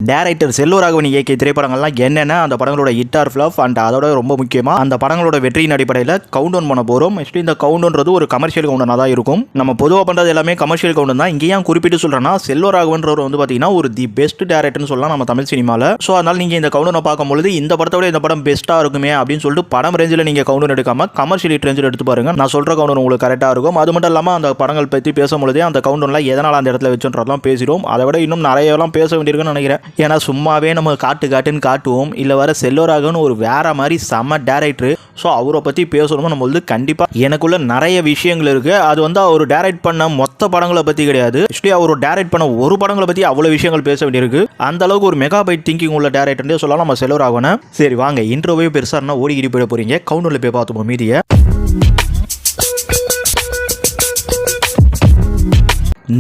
Director Selvaraghavan இயக்கிய திரைப்படங்கள்லாம் என்னென்ன, அந்த படங்களோட ஹிட் ஆர் ஃப்ளாப் அண்ட் அதோட ரொம்ப முக்கியமாக அந்த படங்களோட வெற்றியின் அடிப்படையில் கவுண்ட் டவுன் பண்ண போகிறோம். ஆக்சுவலி இந்த கவுண்ட் டவுன்றது ஒரு கமர்ஷியல் கவுண்டனாக தான் இருக்கும். நம்ம பொதுவாக பண்ணுறது எல்லாமே கமர்ஷியல் கவுண்ட் தான். இங்கே ஏன் குறிப்பிட்டு சொல்கிறேன்னா, செல்வராகவன்றவர் வந்து பார்த்தீங்கன்னா ஒரு தி பெஸ்ட் டேரக்டர்னு சொல்லலாம் நம்ம தமிழ் சினிமாவில். ஸோ அதனால் நீங்கள் இந்த கவுண்ட் டவுனை பார்க்கும்பொழுது இந்த படத்தை விட இந்த படம் பெஸ்ட்டாக இருக்குமே அப்படின்னு சொல்லிட்டு படம் ரேஞ்சில் நீங்கள் கவுண்ட் டவுன் எடுக்காமல் கமர்ஷியல் ரேஞ்சில் எடுத்து பாருங்க. நான் சொல்கிற கவுண்ட் டவுன் உங்களுக்கு கரெக்டாக இருக்கும். அது மட்டும் இல்லாமல் அந்த படங்கள் பற்றி பேசும்பொழுதே அந்த கவுண்ட் டவுனில் எதனால் அந்த இடத்துல வச்சுன்றதெல்லாம் பேசிடும். அதை விட இன்னும் நிறையலாம் பேச வேண்டியிருக்குன்னு நினைக்கிறேன். ஏன்னா சும்மாவே நம்ம காட்டுன்னு காட்டுவோம். இல்லை வர செல்வராகவன் ஒரு வேற மாதிரி செம்ம டேரக்டர். ஸோ அவரை பற்றி பேசணுமோ நம்ம வந்து கண்டிப்பாக எனக்குள்ள நிறைய விஷயங்கள் இருக்குது. அது வந்து அவர் டைரக்ட் பண்ண மொத்த படங்களை பற்றி கிடையாது. ஆக்சுவலி அவர் டைரக்ட் பண்ண ஒரு படங்களை பற்றி அவ்வளோ விஷயங்கள் பேச வேண்டியிருக்கு. அந்த அளவுக்கு ஒரு மெகாபைட் திங்கிங் உள்ள டேரக்டர்னே சொல்லலாம் நம்ம செல்வராகவனை. சரி வாங்க, இன்ட்ரோவே பெருசாக இருந்தால் ஓடிக்கிட்டு போயிட போகிறீங்க. கவுண்டரில் போய் பார்த்துப்போம் மீதியை.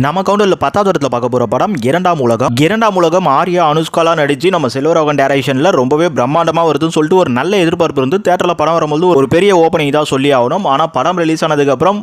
நம்ம கவுண்டரில் 10வது இடத்துல பார்க்க போகிற படம் இரண்டாம் உலகம். இரண்டாம் உலகம் ஆர்யா அனுஷ்காலாம் நடிச்சு நம்ம செல்வராகவன் டைரக்ஷனில் ரொம்பவே பிரம்மாண்டமாக வருதுன்னு சொல்லிட்டு ஒரு நல்ல எதிர்பார்ப்பு இருந்து தேட்டரில் படம் வரும்போது ஒரு பெரிய ஓப்பனிங் தான் சொல்லி ஆகணும். ஆனால் படம் ரிலீஸ் ஆனதுக்கப்புறம்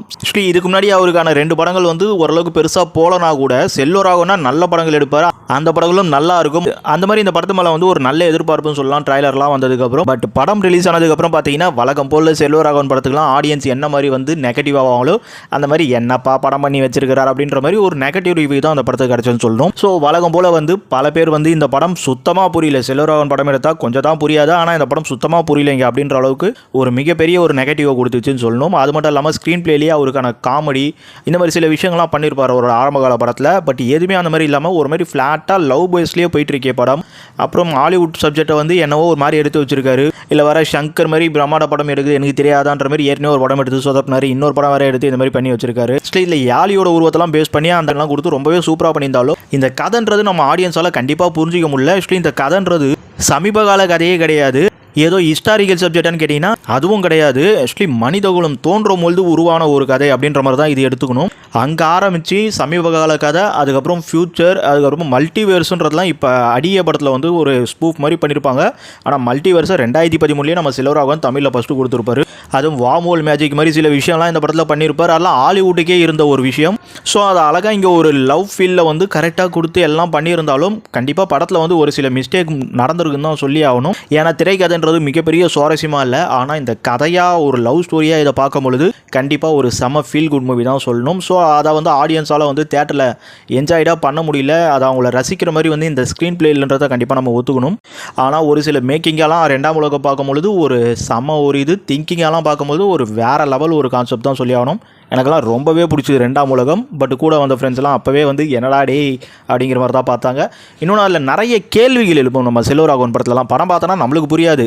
இதுக்கு முன்னாடி அவருக்கான 2 படங்கள் வந்து ஓரளவுக்கு பெருசாக போலனா கூட செல்வராகவனா நல்ல படங்கள் எடுப்பார். அந்த படங்களும் நல்லா இருக்கும். அந்த மாதிரி இந்த படத்து மேலே வந்து ஒரு நல்ல எதிர்பார்ப்புன்னு சொல்லலாம் ட்ரைலர்லாம் வந்ததுக்கப்புறம். பட் படம் ரிலீஸ் ஆனதுக்கப்புறம் பார்த்தீங்கன்னா வழக்கம் போல் செல்வராகவன் படத்துக்குலாம் ஆடியன்ஸ் என்ன மாதிரி வந்து நெகட்டிவ் ஆவாங்களோ அந்த மாதிரி என்னப்பா படம் பண்ணி வச்சிருக்கிறார் அப்படின்ற மாதிரி ஒரு நெகட்டிவ் ரிவ்யூ தான் அந்த படத்துக்கு கிடைச்சுன்னு சொல்லணும். ஸோ வழக்கம் போல வந்து பல பேர் வந்து இந்த படம் சுத்தமாக புரியல, செல்வராகவன் படம் எடுத்தால் கொஞ்சம் தான் புரியாது, ஆனால் இந்த படம் சுத்தமாக புரியலைங்க அப்படின்ற அளவுக்கு ஒரு மிகப்பெரிய ஒரு நெகட்டிவாக கொடுத்துச்சுன்னு சொல்லணும். அது மட்டும் இல்லாமல் ஸ்க்ரீன் பிளேலேயே அவருக்கான காமெடி இந்த மாதிரி சில விஷயங்கள்லாம் பண்ணியிருப்பார் ஒரு ஆரம்பகால படத்தில். பட் எதுவுமே அந்த மாதிரி இல்லாமல் ஒரு மாதிரி ஃப்ளாட்டாக லவ் பேஸ்லேயே போயிட்டு இருக்கே படம். அப்புறம் ஹாலிவுட் சப்ஜெக்டை வந்து என்னவோ ஒரு மாதிரி எடுத்து வச்சிருக்காரு. இல்லை வர சங்கர் மாதிரி பிரம்மாண்ட படம் எடுக்குது எனக்கு தெரியாதான்ற மாதிரி ஏற்கனவே ஒரு படம் எடுத்து சொதப்பினார். இன்னொரு படம் வேறு எடுத்து இந்த மாதிரி பண்ணி வச்சிருக்காரு. இல்லை யாலியோட உருவத்தெல்லாம் பேஸ் பண்ணி அந்த கொடுத்து ரொம்பவே சூப்பராக பண்ணியிருந்தாலும் இந்த கதைன்றது நம்ம ஆடியன்ஸால கண்டிப்பாக புரிஞ்சிக்க முடியல. ஆக்சுவலி இந்த கதைன்றது சமீபகால கதையே கிடையாது. ஏதோ ஹிஸ்டாரிக்கல் சப்ஜெக்டான்னு கேட்டிங்கன்னா அதுவும் கிடையாது. ஆக்சுவலி மனிதகுலம் தோன்றும் பொழுது உருவான ஒரு கதை அப்படின்ற மாதிரி தான் இது எடுத்துக்கணும். அங்கே ஆரம்பித்து சமீபகால கதை, அதுக்கப்புறம் ஃபியூச்சர், அதுக்கப்புறம் மல்டிவேர்ஸுன்றதுலாம் இப்போ அடிய படத்தில் வந்து ஒரு ஸ்பூஃப் மாதிரி பண்ணியிருப்பாங்க. ஆனால் மல்டிவேர்ஸை 2013 நம்ம செல்வராகவன் தமிழில் ஃபஸ்ட்டு கொடுத்துருப்பாரு. அதுவும் வாமோல் மேஜிக் மாதிரி சில விஷயம்லாம் இந்த படத்தில் பண்ணியிருப்பார். அதெல்லாம் ஹாலிவுட்டுக்கே இருந்த ஒரு விஷயம். ஸோ அது அழகாக இங்கே ஒரு லவ் ஃபீல்டில் வந்து கரெக்டாக கொடுத்து எல்லாம் பண்ணியிருந்தாலும் கண்டிப்பாக படத்தில் வந்து ஒரு சில மிஸ்டேக் நடந்திருக்குன்னு தான் சொல்லி ஆகணும். ஏன்னா திரைக்கதை மிகப்பெரிய சுவாரஸ்யமாக இல்லை, ஆனால் இந்த கதையாக ஒரு லவ் ஸ்டோரியாக இதை பார்க்கும் பொழுது கண்டிப்பாக ஒரு செம ஃபீல் குட் மூவி தான் சொல்லணும். ஸோ அதை வந்து ஆடியன்ஸால் வந்து தேட்டரில் என்ஜாய்டாக பண்ண முடியல. அதை அவங்கள ரசிக்கிற மாதிரி வந்து இந்த ஸ்க்ரீன் பிளே இல்லைன்றதை கண்டிப்பாக நம்ம ஒத்துக்கணும். ஆனால் ஒரு சில மேக்கிங்கெல்லாம் ரெண்டாம் உலகம் பார்க்கும்பொழுது ஒரு செம ஒரு இது திங்கிங்கெல்லாம் பார்க்கும்போது ஒரு வேறு லெவல் ஒரு கான்செப்ட் தான் சொல்லி ஆகணும். எனக்கெல்லாம் ரொம்பவே பிடிச்சது ரெண்டாம் உலகம். பட் கூட வந்த ஃப்ரெண்ட்ஸ்லாம் அப்போவே வந்து என்னடா டே அப்படிங்கிற மாதிரி தான் பார்த்தாங்க. இன்னொன்று அதில் நிறைய கேள்விகள் எழுப்போம். நம்ம செல்வராகவன் படத்துலலாம் படம் பார்த்தோன்னா நம்மளுக்கு புரியாது,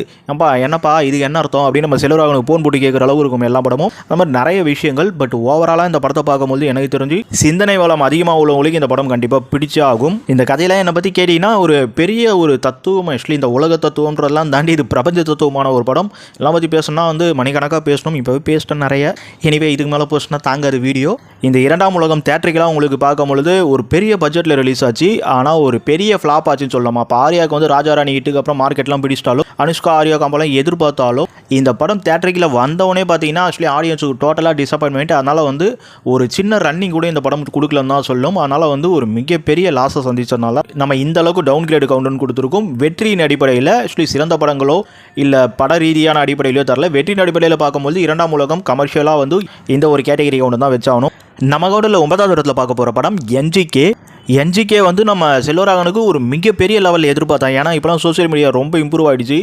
என்னப்பா இது என்ன அர்த்தம் அப்படின்னு நம்ம செல்வராகவனுக்கு ஃபோன் போட்டு கேட்குற அளவு இருக்கும் எல்லா படமும். அந்த மாதிரி நிறைய விஷயங்கள். பட் ஓவராலாக இந்த படத்தை பார்க்கும்போது எனக்கு தெரிஞ்சு சிந்தனை வளம் அதிகமாக உள்ளவங்களுக்கு இந்த படம் கண்டிப்பாக பிடிச்சே ஆகும். இந்த கதையெல்லாம் என்னை பற்றி கேட்டிங்கன்னா ஒரு பெரிய ஒரு தத்துவம். ஆக்சுவலி இந்த உலக தத்துவம்ன்றதெல்லாம் தாண்டி இது பிரபஞ்ச தத்துவமான ஒரு படம். எல்லாம் பற்றி பேசணும்னா வந்து மணிக்கணக்காக பேசணும். இப்போவே பேசிட்டேன் நிறைய. எனிவே இதுக்கு மேலே போஸ்ட்னா தாங்காது வீடியோ. இந்த இரண்டாம் உலகம் தேட்டரிக்கெல்லாம் உங்களுக்கு பார்க்கும் பொழுது ஒரு பெரிய பட்ஜெட்டில் ரிலீஸ் ஆச்சு. ஆனால் ஒரு பெரிய ஃப்ளாப் ஆச்சுன்னு சொல்லலாமா. இப்போ ஆர்யாவுக்கு வந்து ராஜாராணி ஹிட்டுக்கு அப்புறம் மார்க்கெட்லாம் பிடிச்சிட்டாலும் அனுஷ்கா ஆர்யா காம்பெல்லாம் எதிர்பார்த்தாலும் இந்த படம் தேட்டரிக்கில் வந்தவொடனே பார்த்தீங்கன்னா ஆக்சுவலி ஆடியன்ஸுக்கு டோட்டலாக டிசப்பாயின்மெண்ட். அதனால் வந்து ஒரு சின்ன ரன்னிங் கூட இந்த படம் கொடுக்கலன்னு தான் சொல்லும். அதனால் வந்து ஒரு மிகப்பெரிய லாஸை சந்திச்சதுனால நம்ம இந்த அளவுக்கு டவுன் கிரேடு கவுண்ட்னு கொடுத்துருக்கோம். வெற்றியின் அடிப்படையில் ஆக்சுவலி சிறந்த படங்களோ இல்லை பட ரீதியான அடிப்படையிலோ தரல. வெற்றியின் அடிப்படையில் பார்க்கும்போது இரண்டாம் உலகம் கமர்ஷியலாக வந்து இந்த ஒரு கேட்டகரி கவுண்ட் தான் வச்சாகணும். நம்ம கவுண்டில் 9வது இடத்துல பார்க்க போகிற படம் என்ஜிகே வந்து நம்ம செல்வராகவனுக்கு ஒரு மிகப்பெரிய லெவலில் எதிர்பார்த்தேன். ஏன்னா இப்போலாம் சோசியல் மீடியா ரொம்ப இம்ப்ரூவ் ஆகிடுச்சு.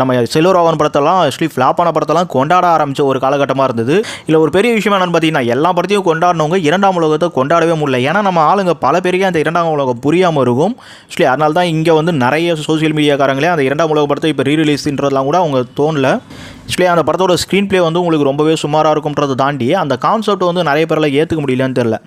நம்ம செல்வராகவன் படத்தெல்லாம் ஆக்சுவலி ஃப்ளாப்பான படத்தெல்லாம் கொண்டாட ஆரம்பித்த ஒரு காலகட்டமாக இருந்தது. இல்லை ஒரு பெரிய விஷயம் என்னென்னு பார்த்தீங்கன்னா எல்லா படத்தையும் கொண்டாடினவங்க இரண்டாம் உலகத்தை கொண்டாடவே முடியல. ஏன்னா நம்ம ஆளுங்க பல பேருக்கு அந்த இரண்டாம் உலகம் புரியாமல் இருக்கும். ஆக்சுவலி அதனால தான் இங்கே வந்து நிறைய சோசியல் மீடியாக்காரங்களே அந்த இரண்டாம் உலக படத்தை இப்போ ரீரிலீஸ்ன்றதுலாம் கூட அவங்க தோணல. ஆக்சுவலி அந்த படத்தோட ஸ்க்ரீன் பிளே வந்து உங்களுக்கு ரொம்பவே சுமாராக இருக்கும்ன்றதை தாண்டி அந்த கான்செப்ட் வந்து நிறைய பேரில் ஏற்றுக்க முடியலன்னு தெரியல.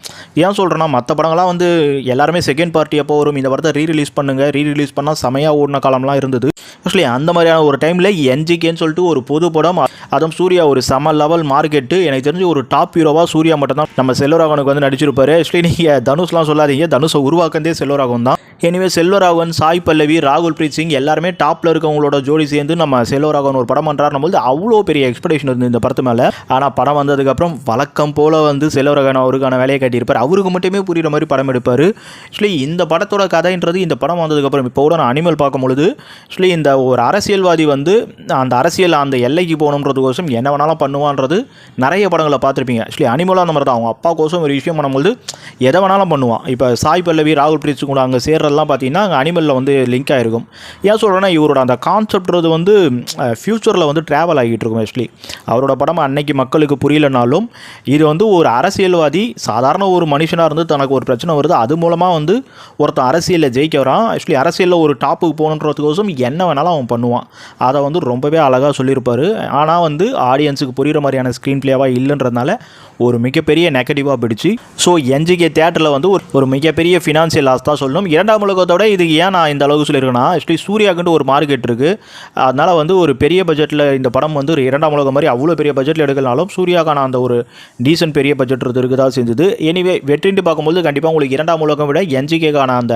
ஏன் சொல்கிறேன்னா மற்ற படங்கள்லாம் வந்து எல்லாருமே செகண்ட் பார்ட்டி எப்போ வரும், இந்த படத்தை ரீரிலீஸ் பண்ணால் செமையாக ஓடின காலம்லாம் இருந்தது. ஆக்சுவலி அந்த மாதிரியான ஒரு டைமில் என்ஜிகேன்னு சொல்லிட்டு ஒரு பொது படம் அதுவும் சூர்யா ஒரு செம லெவல் மார்க்கெட்டு. எனக்கு தெரிஞ்சு ஒரு டாப் ஹீரோவாக சூர்யா மட்டும்தான் நம்ம செல்வராகவனுக்கு வந்து நடிச்சிருப்பாரு. ஆக்சுவலி நீங்கள் தனுஷ்லாம் சொல்லாதீங்க, தனுஷை உருவாக்கந்தே செல்வராகவன் தான். எனிவே செல்வராகவன், சாய் பல்லவி, ராகுல் பிரீத் சிங் எல்லாருமே டாப்பில் இருக்கவங்களோட ஜோடி சேர்ந்து நம்ம செல்வராகவன் ஒரு படம் பண்ணுறாருன்னும் போது அவ்வளோ பெரிய எக்ஸ்பெக்டேஷன் இருந்தது இந்த படத்து மேலே. ஆனால் படம் வந்ததுக்கப்புறம் வழக்கம் போல் வந்து செல்வராகவன் அவருக்கான வேலையை கட்டியிருப்பார். அவருக்கு மட்டுமே புரிகிற மாதிரி படம் எடுப்பார். ஆக்சுவலி இந்த படத்தோட கதைன்றது இந்த படம் வந்ததுக்கப்புறம் இப்போ கூட நான் அனிமல் பார்க்கும்பொழுது ஆக்சுவலி இந்த ஒரு அரசியல்வாதி வந்து அந்த அரசியல் அந்த எல்லைக்கு போகணுன்றதுக்கோசம் என்ன வேணாலும் பண்ணுவான்றது நிறைய படங்களை பார்த்துருப்பீங்க. ஆக்சுவலி அனிமலாக அந்த மாதிரி தான் அவங்க அப்பா கோசம் ஒரு விஷயம் பண்ணும்போது எதை வேணாலும் பண்ணுவான். இப்போ சாய் பல்லவி, ராகுல் பிரீத் கூட அங்கே சேர்றதெல்லாம் பார்த்தீங்கன்னா அங்கே அனிமலில் வந்து லிங்க் ஆகிருக்கும். ஏன் சொல்கிறேன்னா இவரோட அந்த கான்செப்ட்றது வந்து ஃப்யூச்சரில் வந்து ட்ராவல் ஆகிட்டு இருக்கும். ஆக்சுவலி அவரோட படம் அன்னைக்கு மக்களுக்கு புரியலனாலும் இது வந்து ஒரு அரசியல்வாதி சாதாரண ஒரு மனுஷனாக இருந்து தனக்கு ஒரு பிரச்சனை வருது, அது மூலமாக வந்து ஒருத்தன் அரசியலில் ஜெயிக்க வரான். ஆக்சுவலி அரசியலில் ஒரு டாப்புக்கு போகணுன்றதுக்கோசம் என்ன வேணாலும் அவன் பண்ணுவான். அதை வந்து ரொம்பவே அழகாக சொல்லியிருப்பார். ஆனால் வந்து ஆடியன்ஸுக்கு புரிகிற மாதிரியான ஸ்க்ரீன் பிளேவாக இல்லைன்றதுனால ஒரு மிகப்பெரிய நெகட்டிவாக போயிடுச்சு. ஸோ என்ஜிகே தேட்டரில் வந்து ஒரு மிகப்பெரிய ஃபினான்ஷியல் லாஸ் தான் சொல்லணும். இரண்டாம் உலகத்தோட இது ஏன் நான் இந்த அளவுக்கு சொல்லியிருக்கேன்னா ஆக்சுவலி சூர்யாக்குன்ட்டு ஒரு மார்க்கெட் இருக்குது. அதனால் வந்து ஒரு பெரிய பட்ஜெட்டில் இந்த படம் வந்து ஒரு இரண்டாம் உலகம் மாதிரி அவ்வளோ பெரிய பட்ஜெட்டில் எடுக்கலாலும் சூர்யாக்கான அந்த ஒரு டீசன்ட் பெரிய பட்ஜெட் இருக்குதா செஞ்சது. எனிவே வெற்றின்னு பார்க்கும்போது கண்டிப்பாக உங்களுக்கு இரண்டாம் உலகம் விட என்ஜிகேக்கான அந்த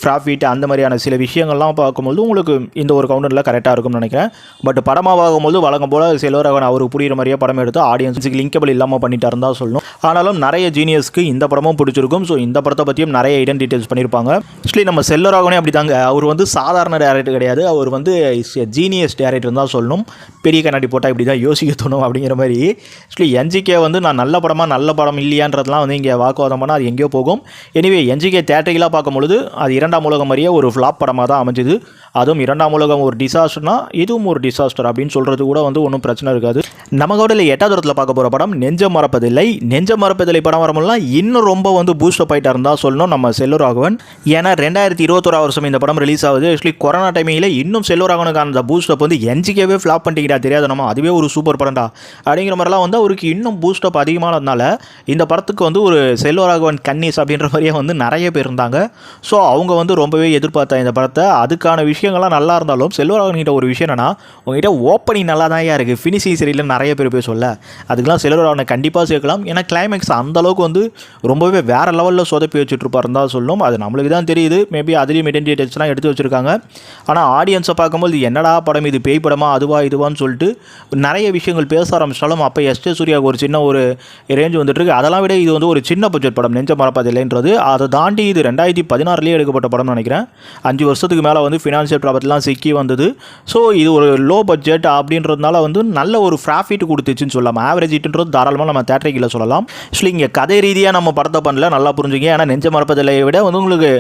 ப்ராஃபிட் அந்த மாதிரியான சில விஷயங்கள்லாம் பார்க்கும்போது உங்களுக்கு இந்த ஒரு கவுண்டரில் கரெக்டாக இருக்கும்னு நினைக்கிறேன். பட் படமாக பார்க்கும்போது வழக்கம் போல் செல்வராகவன் அவருக்கு புரிகிற மாதிரியே படம் எடுத்து ஆடியன்ஸுக்கு லிங்கபிள் இல்லாமல் பண்ணிட்டாருன்னு தான் சொல்லணும். ஆனாலும் நிறைய ஜீனியஸ்க்கு இந்த படமும் பிடிச்சிருக்கும். ஸோ இந்த படத்தை பற்றியும் நிறைய இடன் டீட்டெயில்ஸ் பண்ணியிருப்பாங்க. ஆக்சுவலி நம்ம செல்வராகவனே அப்படி தாங்க, அவர் வந்து சாதாரண டேரக்டர் கிடையாது, அவர் வந்து ஜீனியஸ் டேரக்டர் தான் சொல்லணும். பெரிய கண்ணாடி போட்டால் இப்படி தான் யோசிக்க தோணும் அப்படிங்கிற மாதிரி. ஆக்சுவலி என்ஜிகே வந்து நான் நல்ல படம் இல்லையான்றதுலாம் வந்து இங்கே வாக்குவாதம் பண்ணால் அது எங்கேயோ போகும். எனிவே என்ஜிகே தேட்டரிகளாக பார்க்கும்பொழுது அது இரண்டாம் உலகம் மாதிரியே ஒரு ஃப்ளாப் படமாக தான் அமைஞ்சுது. அதுவும் இரண்டாம் உலகம் ஒரு டிசாஸ்டர்னா இதுவும் ஒரு டிசாஸ்டர் அப்படின்னு சொல்கிறது கூட வந்து ஒன்றும் பிரச்சனை இருக்காது. நம்ம கூட 8வது தூரத்தில் பார்க்க போகிற படம் நெஞ்சம் மறப்பதில்லை. நெஞ்சம் மறப்பதில்லை படம் வரும்போதுலாம் இன்னும் ரொம்ப வந்து பூஸ்டப் ஆகிட்டா இருந்தால் சொல்லணும் நம்ம செல்வராகவன். ஏன்னா 2021 வருஷம் இந்த படம் ரிலீஸ் ஆகுது. ஆக்சுவலி கொரோனா டைமில் இன்னும் செல்வராகவனுக்கான அந்த பூஸ்டப் வந்து என்ஜிகேவே ஃப்ளாப் பண்ணிக்கிட்டா தெரியாது நம்ம, அதுவே ஒரு சூப்பர் படம்டா அப்படிங்கிற மாதிரிலாம் வந்து அவருக்கு இன்னும் பூஸ்டப் அதிகமானதுனால இந்த படத்துக்கு வந்து ஒரு செல்வராகவன் கன்னிஸ் அப்படின்ற மாதிரியே வந்து நிறைய பேர் இருந்தாங்க. ஸோ அவங்க வந்து ரொம்பவே எதிர்பார்த்தா இந்த படத்தை. அதுக்கான விஷயங்கள்லாம் நல்லா இருந்தாலும் செல்வராகவன் கிட்ட ஒரு விஷயம் என்னன்னா உங்ககிட்ட ஓப்பனிங் நல்லா தான் இருக்குது, ஃபினிஷிங் சரியில்லை நிறைய பேர் போய் சொல்ல. அதுக்கெலாம் செல்வராகவனை கண்டிப்பாக சேர்க்கலாம். ஏன்னா கிளைமேக்ஸ் அந்தளவுக்கு வந்து ரொம்பவே வேறு லெவலில் சொதப்பி வச்சுட்ருப்பாருன்னு தான் சொல்லணும். அது நம்மளுக்கு தான் தெரியுது. மேபி அதுலேயும் இடன் டீட்டெயில்ஸ்லாம் எடுத்து வச்சுருக்காங்க. ஆனால் ஆடியன்ஸை பார்க்கும்போது என்னடா படம் இது, பேய் படமா அதுவா இதுவான்னு சொல்லிட்டு நிறைய விஷயங்கள் பேச ஆரம்பிச்சிட்டாலும் அப்போ எஸ்டே சூர்யாவுக்கு ஒரு சின்ன ஒரு ரேஞ்ச் வந்துட்டுருக்கு. அதெல்லாம் விட இது வந்து ஒரு சின்ன பட்ஜெட் படம் நெஞ்சம் மறப்பதில்லைன்றது. அதை தாண்டி இது 2016 எடுக்கப்பட்ட படம்னு நினைக்கிறேன். 5 வருஷத்துக்கு மேலே வந்து ஃபினான்ஷியல் ப்ராப்ளம்லாம் சிக்கி வந்தது. ஸோ இது ஒரு லோ பட்ஜெட் அப்படின்றதுனால வந்து நல்ல ஒரு ப்ராஃபிட் கொடுத்துச்சுன்னு சொல்லலாம். ஆவரேஜ் ஹிட்ன்றது தாராளமாக நம்ம தேட்டரிக்கில் சொல்லலாம். ஆக்சுவலி இங்கே கதை ரீதியாக நம்ம படத்தை பண்ணல, நல்லா புரிஞ்சுங்க. ஏன்னா நெஞ்ச மறப்பதில்லை விட வந்து உங்களுக்கு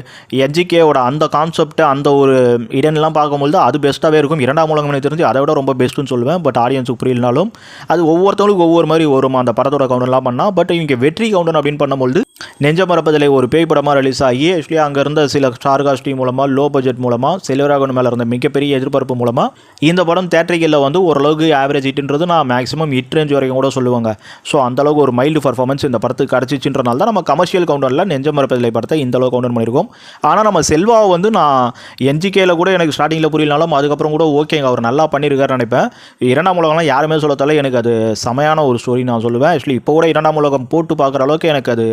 என்ஜிகேவோட அந்த கான்செப்ட் அந்த ஒரு இடன்லாம் பார்க்கும்போது அது பெஸ்ட்டாகவே இருக்கும். இரண்டாம் உலகம் எனக்கு தெரிஞ்சு அதை விட ரொம்ப பெஸ்ட்டுன்னு சொல்லுவேன். பட் ஆடியன்ஸுக்கு புரியலனாலும் அது ஒவ்வொருத்தவங்களுக்கும் ஒவ்வொரு மாதிரி வரும் அந்த படத்தோட கவுண்டர்லாம் பண்ணால். பட் இங்கே வெற்றி கவுண்டர் அப்படின்னு பண்ணும்போது நெஞ்ச மறப்பதில்லை ஒரு பேய் படமாக ரிலீஸ் ஆகி ஆக்சுவலி அங்கே இருந்த சில ஸ்டார் காஸ்டி மூலமாக லோ பட்ஜெட் மூலமாக செல்வராகவன் மேலே இருந்த மிகப்பெரிய எதிர்பார்ப்பு மூலமாக இந்த படம் தேட்டரிகளில் வந்து ஓரளவுக்கு ஆவரேஜ் ஹிட்ன்றது நான் மேக்ஸிமம் ஹிட் ரேஞ்ச் வரைக்கும் கூட சொல்லுவாங்க. ஸோ அந்தளவுக்கு ஒரு மைல்டு பர்ஃபார்மன்ஸ் இந்த படத்துக்கு கிடச்சிச்சுன்றனால தான் நம்ம கமர்ஷியல் கவுண்டரில் நெஞ்ச மறப்பதில்லை படத்தை இந்த அளவுக்கு கவுண்டர் பண்ணியிருக்கோம். ஆனால் நம்ம செல்வாவை வந்து நான் என்ஜிகேயில் கூட எனக்கு ஸ்டார்டிங்கில் புரியலனாலும் அதுக்கப்புறம் கூட ஓகேங்க அவர் நல்லா பண்ணியிருக்காருன்னு நினைப்பேன். இரண்டாம் உலகம்லாம் யாருமே சொல்லத்தால எனக்கு அது செமையான ஒரு ஸ்டோரி நான் சொல்லுவேன். ஆக்சுவலி இப்போ கூட இரண்டாம் உலகம் போட்டு பார்க்குற அளவுக்கு எனக்கு அது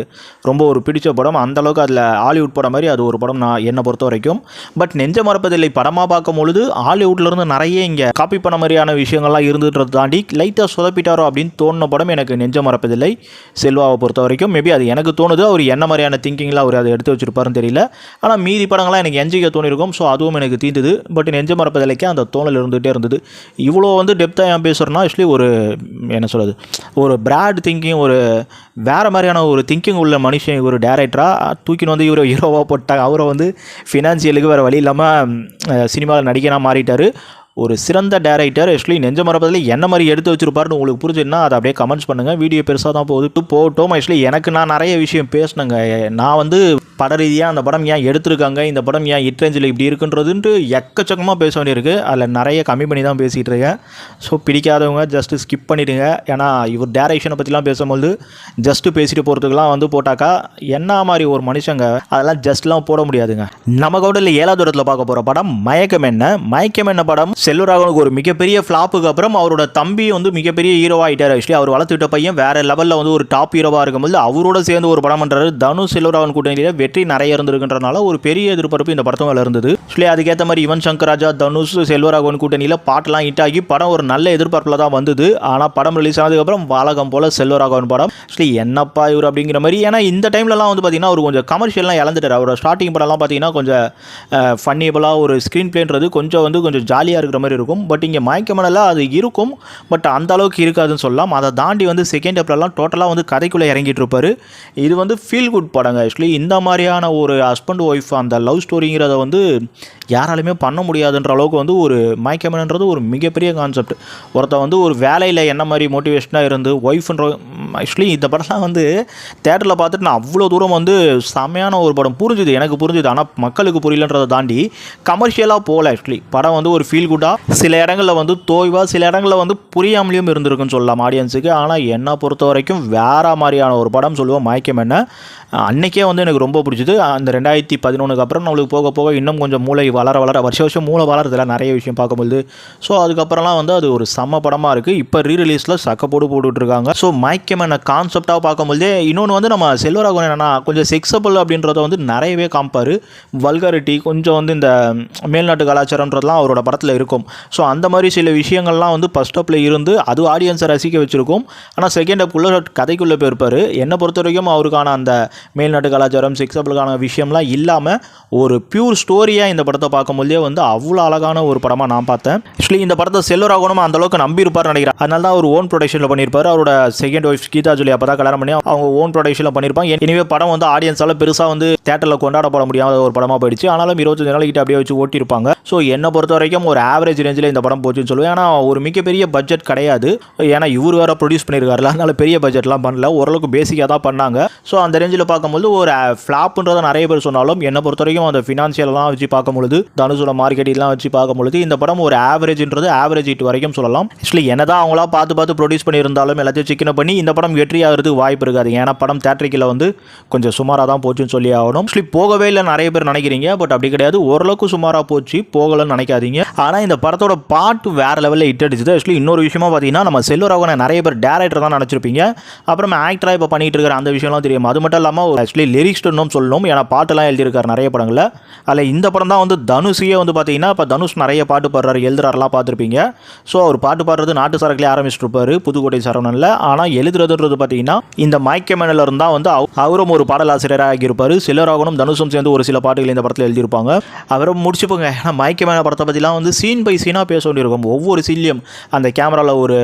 ரொம்ப ஒரு பிடிச்ச படம். அந்தளவுக்கு அதில் ஹாலிவுட் படம் மாதிரி அது ஒரு படம் நான் என்னை பொறுத்த வரைக்கும். பட் நெஞ்ச மறப்பதில்லை படமாக பார்க்கும்பொழுது ஹாலிவுட்லேருந்து நிறைய இங்கே காப்பி பண்ண மாதிரியான விஷயங்கள்லாம் இருந்துன்றதை தாண்டி லைட்டாக சொதப்பிட்டாரோ அப்படின்னு தோணுன படம் எனக்கு நெஞ்ச மறப்பதில்லை செல்வாவை பொறுத்த வரைக்கும். மேபி அது எனக்கு தோணுது, அவர் என்ன மாதிரியான திங்கிங்கில் அவர் அதை எடுத்து வச்சிருப்பாருன்னு தெரியல. ஆனால் மீதி படங்கள்லாம் எனக்கு என்ஜிகே தோணிருக்கும். ஸோ அதுவும் எனக்கு தீர்ந்தது. பட் நெஞ்ச மறப்பதில்லைக்கு அந்த தோணல் இருந்துகிட்டே இருந்தது. இவ்வளோ வந்து டெப்த்தாக ஏன் பேசுகிறேன்னா ஆக்சுவலி ஒரு என்ன சொல்கிறது ஒரு பிராட் திங்கிங் ஒரு வேறு மாதிரியான ஒரு திங்கிங் உள்ள மனுஷன் ஒரு டேரக்டராக தூக்கின்னு வந்து இவரை ஹீரோவாக போட்டாங்க. அவரை வந்து ஃபினான்சியலுக்கு வேறு வழி இல்லாமல் சினிமாவில் நடிகனாக மாறிட்டார். ஒரு சிறந்த டேரக்டர். ஆக்சுவலி நெஞ்ச மறப்பதில் என்ன மாதிரி எடுத்து வச்சிருப்பாருன்னு உங்களுக்கு புரிஞ்சுன்னா அதை அப்படியே கமெண்ட்ஸ் பண்ணுங்கள். வீடியோ பெருசாக தான் போகட்டும். ஆக்சுவலி எனக்கு நான் நிறைய விஷயம் பேசினேங்க. நான் வந்து பட ரீதியாக அந்த படம் ஏன் எடுத்திருக்காங்க, இந்த படம் ஏன் ஹிட் ரேஞ்சில் இப்படி இருக்குன்றதுன்ட்டு எக்கச்சக்கமாக பேச வேண்டியிருக்கு. அதில் நிறைய கம்மி பண்ணி தான் பேசிகிட்டு இருக்கேன். ஸோ பிடிக்காதவங்க ஜஸ்ட்டு ஸ்கிப் பண்ணிவிடுங்க. ஏன்னா இவர் டேரக்ஷனை பற்றிலாம் பேசும்போது ஜஸ்ட்டு பேசிட்டு போகிறதுக்கெலாம் வந்து போட்டாக்கா என்ன மாதிரி ஒரு மனுஷங்க அதெல்லாம் ஜஸ்ட்லாம் போட முடியாதுங்க. நம்ம கூட 7வது இடத்துல பார்க்க போகிற படம் மயக்கம் என்ன. மயக்கம் என்ன படம் செல்வராகவனுக்கு ஒரு மிகப்பெரிய ஃப்ளாப்புக்கு அப்புறம் அவரோட தம்பி வந்து மிகப்பெரிய ஹீரோவாக ஆகிட்டார். ஆக்சுவலி அவர் வளர்த்துவிட்ட பையன் வேறு லெவலில் வந்து ஒரு டாப் ஹீரோவாக இருக்கும்போது அவரோட சேர்ந்து ஒரு படம் பண்ணுறாரு. தனுஷ் செல்வராகவன் கூட்டணியில் வெற்றி நிறைய இருந்திருக்குன்றனால ஒரு பெரிய எதிர்பார்ப்பு இந்த படத்து மேலே இருந்தது. ஆக்சுவலி அதுக்கேற்ற மாதிரி யுவன் சங்கர் ராஜா, தனுஷ், செல்வராகவன் கூட்டணியில் பாட்டெலாம் ஹிட் ஆகி படம் ஒரு நல்ல எதிர்பார்ப்பில் தான் வந்தது. ஆனால் படம் ரிலீஸ் ஆனதுக்கப்புறம் வழக்கம் போல் செல்வராகவன் படம் ஆக்சுவலி என்னப்பா இவர் அப்படிங்கிற மாதிரி. ஏன்னா இந்த டைம்லலாம் வந்து பார்த்தீங்கன்னா அவர் கொஞ்சம் கமர்ஷியல்லாம் இழந்துட்டார். அவரோட ஸ்டார்டிங் படம்லாம் பார்த்தீங்கன்னா கொஞ்சம் ஃபன்னியபுளாக ஒரு ஸ்க்ரீன் பிளேன்றது கொஞ்சம் ஜாலியாக இருக்கிற மாதிரி இருக்கும். பட் இங்கே மயக்கமனல அது இருக்கும், பட் அந்த அளவுக்கு இருக்காதுன்னு சொல்லலாம். அதை தாண்டி வந்து செகண்ட் ஹாஃப்லலாம் டோட்டலாக வந்து கதைக்குள்ளே இறங்கிட்டு இருப்பார். இது வந்து ஃபீல் குட் படங்க. ஆக்சுவலி இந்த மாதிரியான ஒரு ஹஸ்பண்ட் ஒய்ஃப் அந்த லவ் ஸ்டோரிங்கிறத வந்து யாராலுமே பண்ண முடியாதுன்ற அளவுக்கு வந்து ஒரு மயக்கமனன்றது ஒரு மிகப்பெரிய கான்செப்ட். ஒருத்தர் வந்து ஒரு வேலையில் என்ன மாதிரி மோட்டிவேஷனாக இருந்து ஒய்ஃப்ன்ற ஆக்சுவலி இந்த படம்லாம் வந்து தேட்டரில் பார்த்துட்டு நான் அவ்வளோ தூரம் வந்து செம்மையான ஒரு படம் புரிஞ்சுது, எனக்கு புரிஞ்சுது. ஆனால் மக்களுக்கு புரியலன்றதை தாண்டி கமர்ஷியலாக போகல. ஆக்சுவலி படம் வந்து ஒரு ஃபீல் குட்டாக, சில இடங்களில் வந்து தோய்வாக, சில இடங்களில் வந்து புரியாமலேயும் இருந்திருக்குன்னு சொல்லலாம் ஆடியன்ஸுக்கு. ஆனால் என்னை பொறுத்த வரைக்கும் வேறு மாதிரியான ஒரு படம் சொல்லுவோம் மயக்கம் என்ன. அன்றைக்கே வந்து எனக்கு ரொம்ப பிடிச்சிது. அந்த 2011 அப்புறம் நம்மளுக்கு போக போக இன்னும் கொஞ்சம் மூளை வளர வருஷம் மூளை வளரதில்ல நிறைய விஷயம் பார்க்கும்போது. ஸோ அதுக்கப்புறம்லாம் வந்து அது ஒரு செம்ம படமாக இருக்குது. இப்போ ரீரிலீஸில் சக்கப்போடு போட்டுட்ருக்காங்க. ஸோ மயக்கம் என்ன கான்செப்டாக பார்க்கும்போதே இன்னொன்று வந்து நம்ம செல்வராகவன் என்னென்னா கொஞ்சம் செக்ஸபிள் அப்படின்றத வந்து நிறையவே காமிப்பார். வல்காரிட்டி கொஞ்சம் வந்து இந்த மேல்நாட்டு கலாச்சாரன்றதுலாம் அவரோட படத்தில் இருக்கும். ஸோ அந்த மாதிரி சில விஷயங்கள்லாம் வந்து ஃபஸ்ட் அப்பில் இருந்து அது ஆடியன்ஸை ரசிக்க வச்சுருக்கும். ஆனால் செகண்ட் அப்புக்குள்ளே கதைக்குள்ளே போயிருப்பார். என்னை பொறுத்த வரைக்கும் அவருக்கான அந்த மேல்நாட்டு கலாச்சாரம் செக்ஸபிளுக்கான விஷயம்லாம் இல்லாமல் ஒரு பியூர் ஸ்டோரியாக இந்த படத்தை பார்க்கும்போதே வந்து அவ்வளோ அழகான ஒரு படமாக நான் பார்த்தேன். ஆக்சுவலி இந்த படத்தை செல்வராகவனும் அந்த அளவுக்கு நம்பியிருப்பார் நினைக்கிறேன். அதனால தான் அவர் ஓன் ப்ரொடக்ஷனில் பண்ணியிருப்பார். அவரோட செகண்ட் ஒய்ஃப் கீதா ஜூலி அப்போ தான் கல்யாணம் பண்ணி அவங்க ஓன் ப்ரொடக்ஷனில் பண்ணியிருப்பாங்க. எனவே படம் வந்து ஆடியன்ஸால் பெருசாக வந்து தேட்டரில் கொண்டாடப்பட முடியாத ஒரு படமாக போயிடுச்சு. ஆனாலும் 25 நாளைக்கிட்ட அப்படியே வச்சு ஓட்டியிருப்பாங்க. ஸோ என்னை பொறுத்த வரைக்கும் ஒரு ஆவரேஜ் ரேஞ்சில் இந்த படம் போச்சுன்னு சொல்லுவேன். ஏன்னா ஒரு மிகப்பெரிய பட்ஜெட் கிடையாது. ஏன்னா இவர் வேறு ப்ரொடியூஸ் பண்ணியிருக்காருல, அதனால பெரிய பட்ஜெட்லாம் பண்ணல, ஓரளவுக்கு பேசிக்காக தான் பண்ணாங்க. ஸோ அந்த ரேஞ்சில் பார்க்கும்போது ஒரு ஃப்ளாப்ன்றதை நிறைய பேர் சொன்னாலும் என்னை பொறுத்த வரைக்கும் அந்த ஃபினான்ஷியலாம் வச்சு பார்க்கும்பொழுது, தனுஷோட மார்க்கெட்டிங்லாம் வச்சு பார்க்கும்பொழுது இந்த படம் ஒரு ஆவரேஜ்ன்றது ஆவரேஜ் ஹிட் வரைக்கும் சொல்லலாம். ஆக்சுவலி என்னதான் அவங்களா பார்த்து ப்ரொடியூஸ் பண்ணியிருந்தாலும் எல்லாத்தையும் சிக்கனை பண்ணி இந்த படம் வெற்றி ஆகிறதுக்கு வாய்ப்பு இருக்காது. ஏன்னா படம் தேட்டரிக்கில் வந்து கொஞ்சம் சுமாராக தான் போச்சுன்னு சொல்லி ஆகணும். ஆக்சுவலி போகவே இல்லை நிறைய பேர் நினைக்கிறீங்க, பட் அப்படி கிடையாது. ஓரளவுக்கு சுமாராக போச்சு, போகலன்னு நினைக்காதீங்க. ஆனால் இந்த படத்தோட பாட்டு வேறு லெவலில் ஹிட் அடிச்சுது. ஆக்சுவலி இன்னொரு விஷயமா பார்த்தீங்கன்னா நம்ம செல்வராகவனை நிறைய பேர் டேரக்டர் தான் நினச்சிருப்பீங்க. அப்புறம் ஆக்டராக இப்போ பண்ணிட்டு இருக்கிற அந்த விஷயம்லாம் தெரியும். அது மட்டும் இல்லாமல் ஆக்சுவலி லிரிக்ஸ்னும் சொல்லணும். ஏன்னா பாட்டெல்லாம் எழுதியிருக்காரு நிறைய படங்களில். அதில் இந்த படம் தான் வந்து தனுஷையே வந்து பார்த்தீங்கன்னா இப்போ தனுஷ் நிறைய பாட்டு பாடுறாரு, எழுதுறாருலாம் பார்த்துருப்பீங்க. ஸோ அவர் பாட்டு பாடுறது நாட்டு சரக்குலேயே ஆரம்பிச்சுட்டு இருப்பார் புதுக்கோட்டை சரவணனில். ஆனால் எழுதுறதுன்றது பார்த்தீங்கன்னா இந்த மயக்கமேனில் இருந்தால் வந்து அவரும் ஒரு பாடலாசிரியராக ஆகியிருப்பார். செல்வராகவனும் தனுஷும் சேர்ந்து ஒரு சில பாட்டுகள் இந்த படத்தில் எழுதியிருப்பாங்க. அவரும் முடிச்சுப்போங்க. ஏன்னா மயக்கமேன படத்தை பற்றிலாம் வந்து சீன் பை சீனாக பேச வேண்டியிருக்கும். ஒவ்வொரு சீன்லையும் அந்த கேமராவில் ஒரு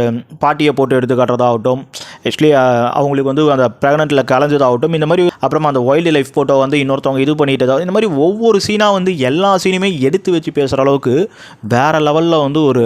பாட்டியை போட்டு எடுத்து காட்டுறதாகட்டும், ஆக்சுவலி அவங்களுக்கு வந்து அந்த ப்ரெக்னெண்ட்டில் கலைஞ்சதாகட்டும், இந்த மாதிரி அப்புறமா அந்த வைல்டு லைஃப் ஃபோட்டோ வந்து இன்னொருத்தவங்க இது பண்ணிட்டதாவது, இந்த மாதிரி ஒவ்வொரு சீனாக வந்து எல்லா சீனுமே எடுத்து வச்சு பேசுகிற அளவுக்கு வேறு லெவலில் வந்து ஒரு